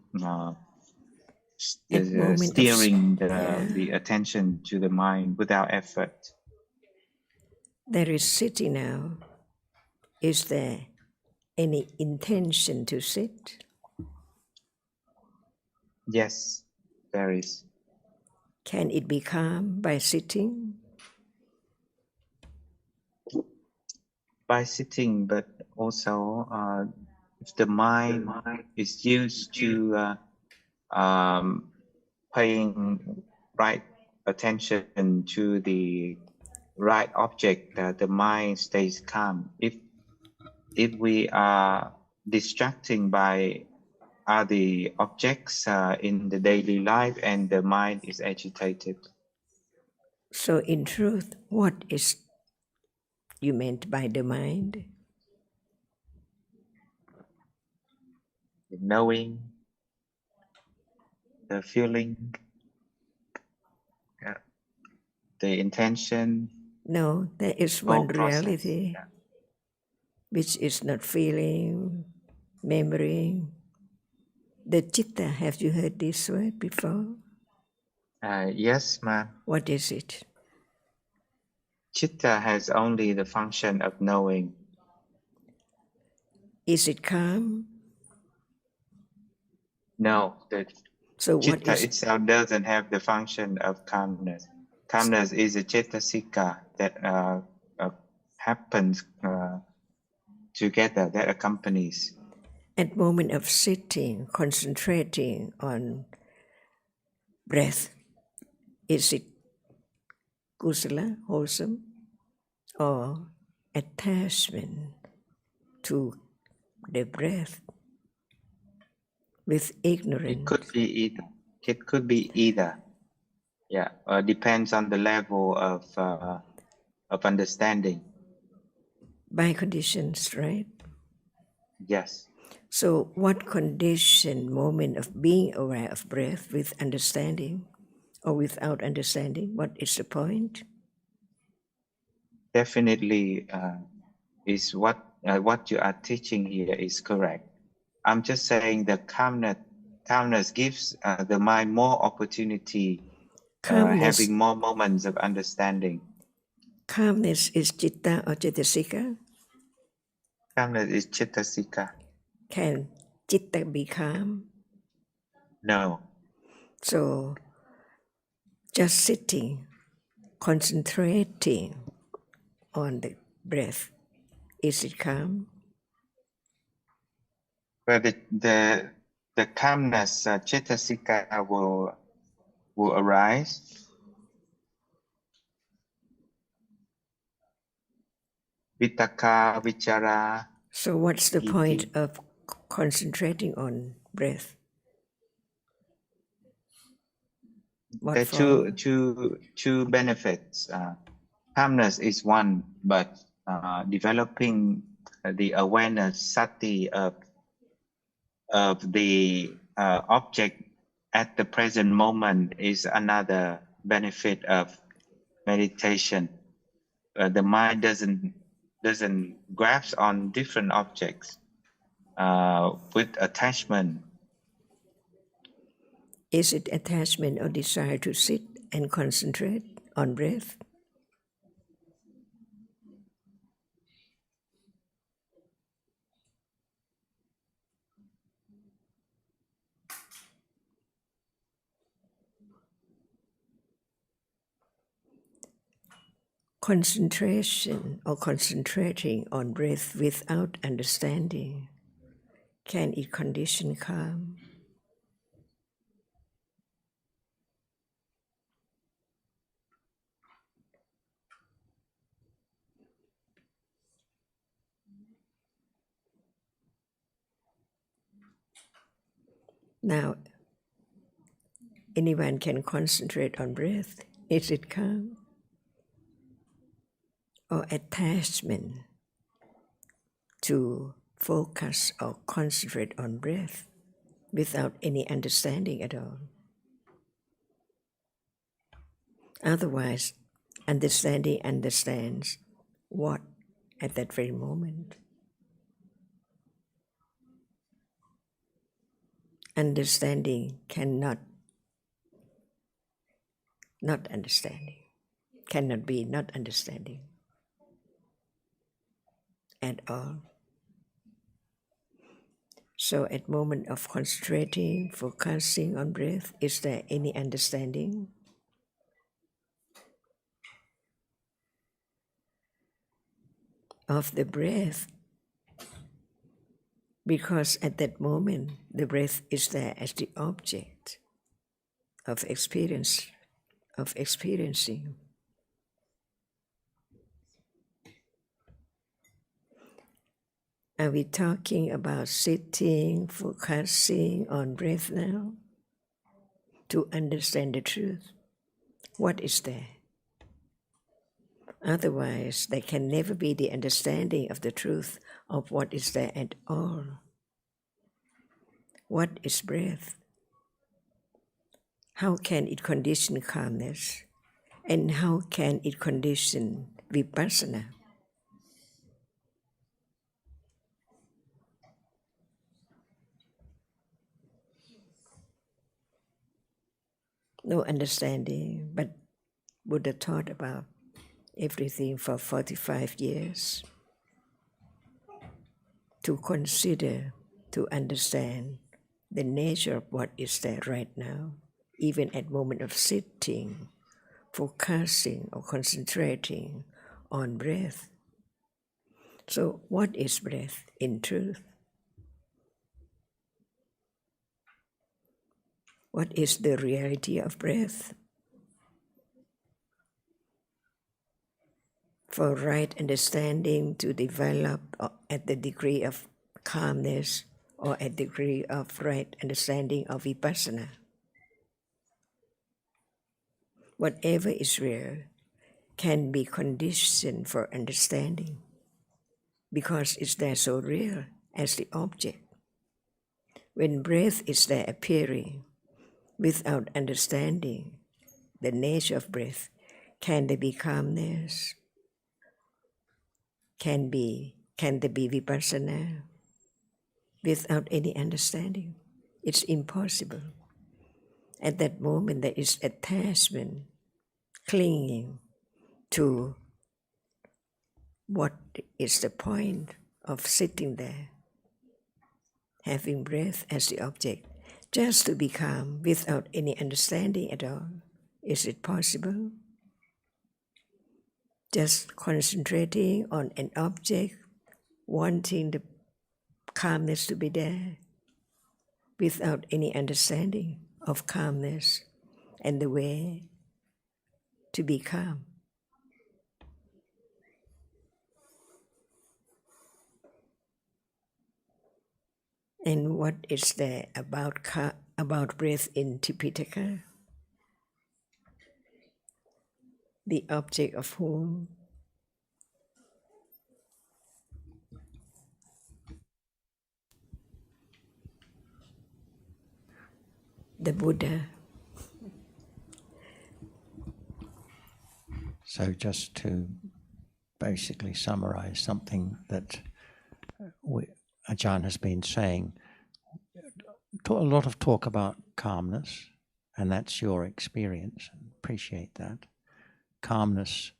steering the attention to the mind without effort. There is sitting now. Is there any intention to sit? Yes, there is. Can it be calm by sitting? By sitting, but also if the mind is used to paying right attention to the right object, the mind stays calm. If we are distracting by other objects in the daily life and the mind is agitated. So in truth, what is you meant by the mind? The knowing, the feeling, the intention. No, there is one process. reality, which is not feeling, memory. The chitta, have you heard this word before? Yes, ma'am. What is it? Chitta has only the function of knowing. Is it calm? No, the chitta itself doesn't have the function of calmness. Calmness is a cettasika that happens together, that accompanies. At moment of sitting, concentrating on breath, is it kusala, wholesome, or attachment to the breath with ignorance? It could be either. It could be either. Yeah, depends on the level of understanding. By conditions, right? Yes. So what condition, moment of being aware of breath with understanding or without understanding? What is the point? Definitely is what you are teaching here is correct. I'm just saying that calmness gives the mind more opportunity, having more moments of understanding. Calmness is citta or cettasika? Calmness is cettasika. Can citta be calm? No. So just sitting, concentrating on the breath, is it calm? Well, the calmness, cettasika will arise. Vitaka, vichara. So what's the point of concentrating on breath? What There are for? two benefits. Calmness is one, but developing the awareness, sati of the object at the present moment is another benefit of meditation. The mind doesn't grasp on different objects with attachment. Is it attachment or desire to sit and concentrate on breath? Concentration or concentrating on breath without understanding, can it condition calm? Now, anyone can concentrate on breath. Is it calm? Or attachment to focus or concentrate on breath without any understanding at all? Otherwise, understanding understands what at that very moment. Understanding cannot not understanding, cannot be not understanding at all. So at moment of concentrating, focusing on breath, is there any understanding? Of the breath? Because at that moment, the breath is there as the object of experience, of experiencing. Are we talking about sitting, focusing on breath now? To understand the truth, what is there? Otherwise, there can never be the understanding of the truth of what is there at all. What is breath? How can it condition calmness? And how can it condition vipassana? No understanding, but Buddha taught about everything for 45 years. To consider, to understand the nature of what is there right now, even at moment of sitting, focusing or concentrating on breath. So what is breath in truth? What is the reality of breath? For right understanding to develop at the degree of calmness or at the degree of right understanding of vipassana. Whatever is real can be conditioned for understanding because it's there so real as the object. When breath is there appearing without understanding the nature of breath, can there be calmness? Can there be vipassana? Without any understanding, it's impossible. At that moment, there is attachment, clinging to what is the point of sitting there, having breath as the object, just to be calm without any understanding at all. Is it possible? Just concentrating on an object, wanting the calmness to be there, without any understanding of calmness and the way to be calm. And what is there about breath in Tipitaka? the object of whom the Buddha. So just to basically summarize something that Ajahn has been saying, a lot of talk about calmness, and that's your experience, and appreciate that. Calmness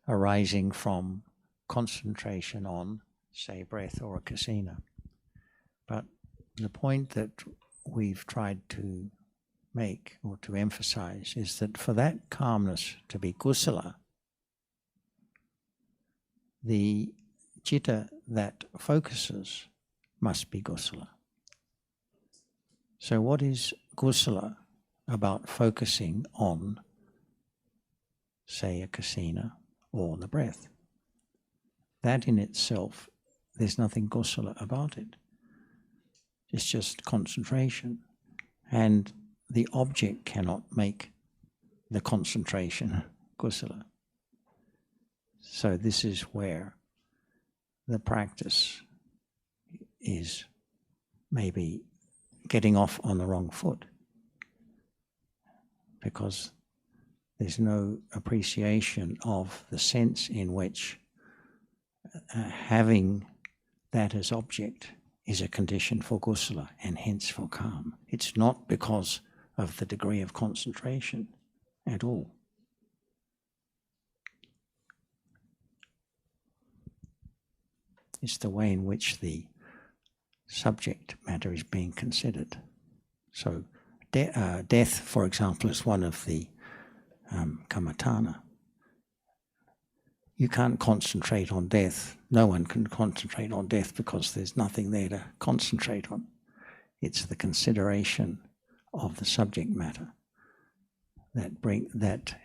arising from concentration on, say, breath or a kasina. But the point that we've tried to make or to emphasize is that for that calmness to be kusala, the citta that focuses must be kusala. So what is kusala about focusing on, say, a kasina or the breath? That in itself, there's nothing kusala about it. It's just concentration. And the object cannot make the concentration kusala. So this is where the practice is maybe getting off on the wrong foot, because there's no appreciation of the sense in which having that as object is a condition for kusala and hence for calm. It's not because of the degree of concentration at all. It's the way in which the subject matter is being considered. So death, for example, is one of the kammatthana. You can't concentrate on death. No one can concentrate on death because there's nothing there to concentrate on. It's the consideration of the subject matter that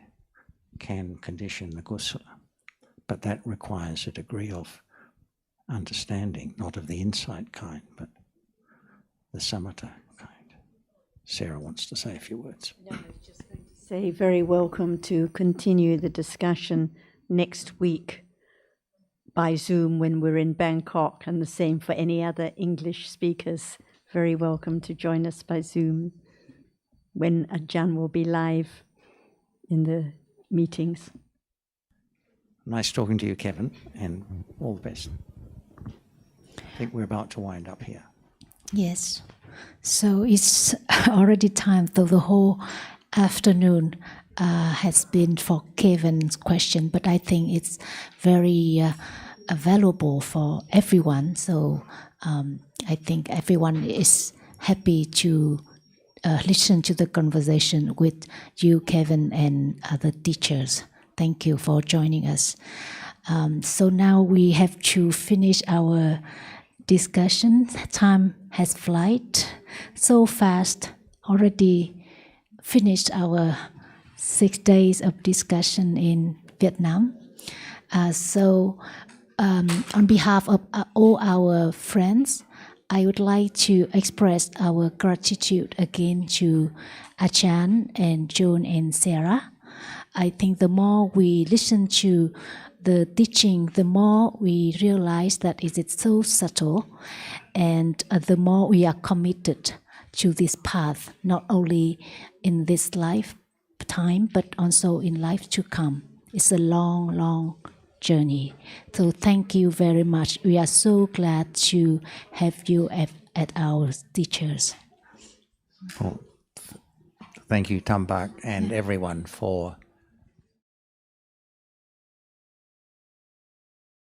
can condition the kusala. But that requires a degree of understanding, not of the insight kind, but the samatha kind. Sarah wants to say a few words. No, I was just going to say very welcome to continue the discussion next week by Zoom when we're in Bangkok, and the same for any other English speakers. Very welcome to join us by Zoom when Ajahn will be live in the meetings. Nice talking to you, Kevin, and all the best. I think we're about to wind up here. Yes. So it's already time, though the whole afternoon has been for Kevin's question, but I think it's very valuable for everyone. So I think everyone is happy to listen to the conversation with you, Kevin, and other teachers. Thank you for joining us. So now we have to finish our discussion. Time has flown so fast. Already finished our 6 days of discussion in Vietnam. So on behalf of all our friends, I would like to express our gratitude again to Ajahn and John and Sarah. I think the more we listen to the teaching, the more we realize that it is so subtle, and the more we are committed to this path, not only in this lifetime, but also in life to come. It's a long, long journey. So thank you very much. We are so glad to have you at our teachers. Well, thank you, Tambak, and everyone for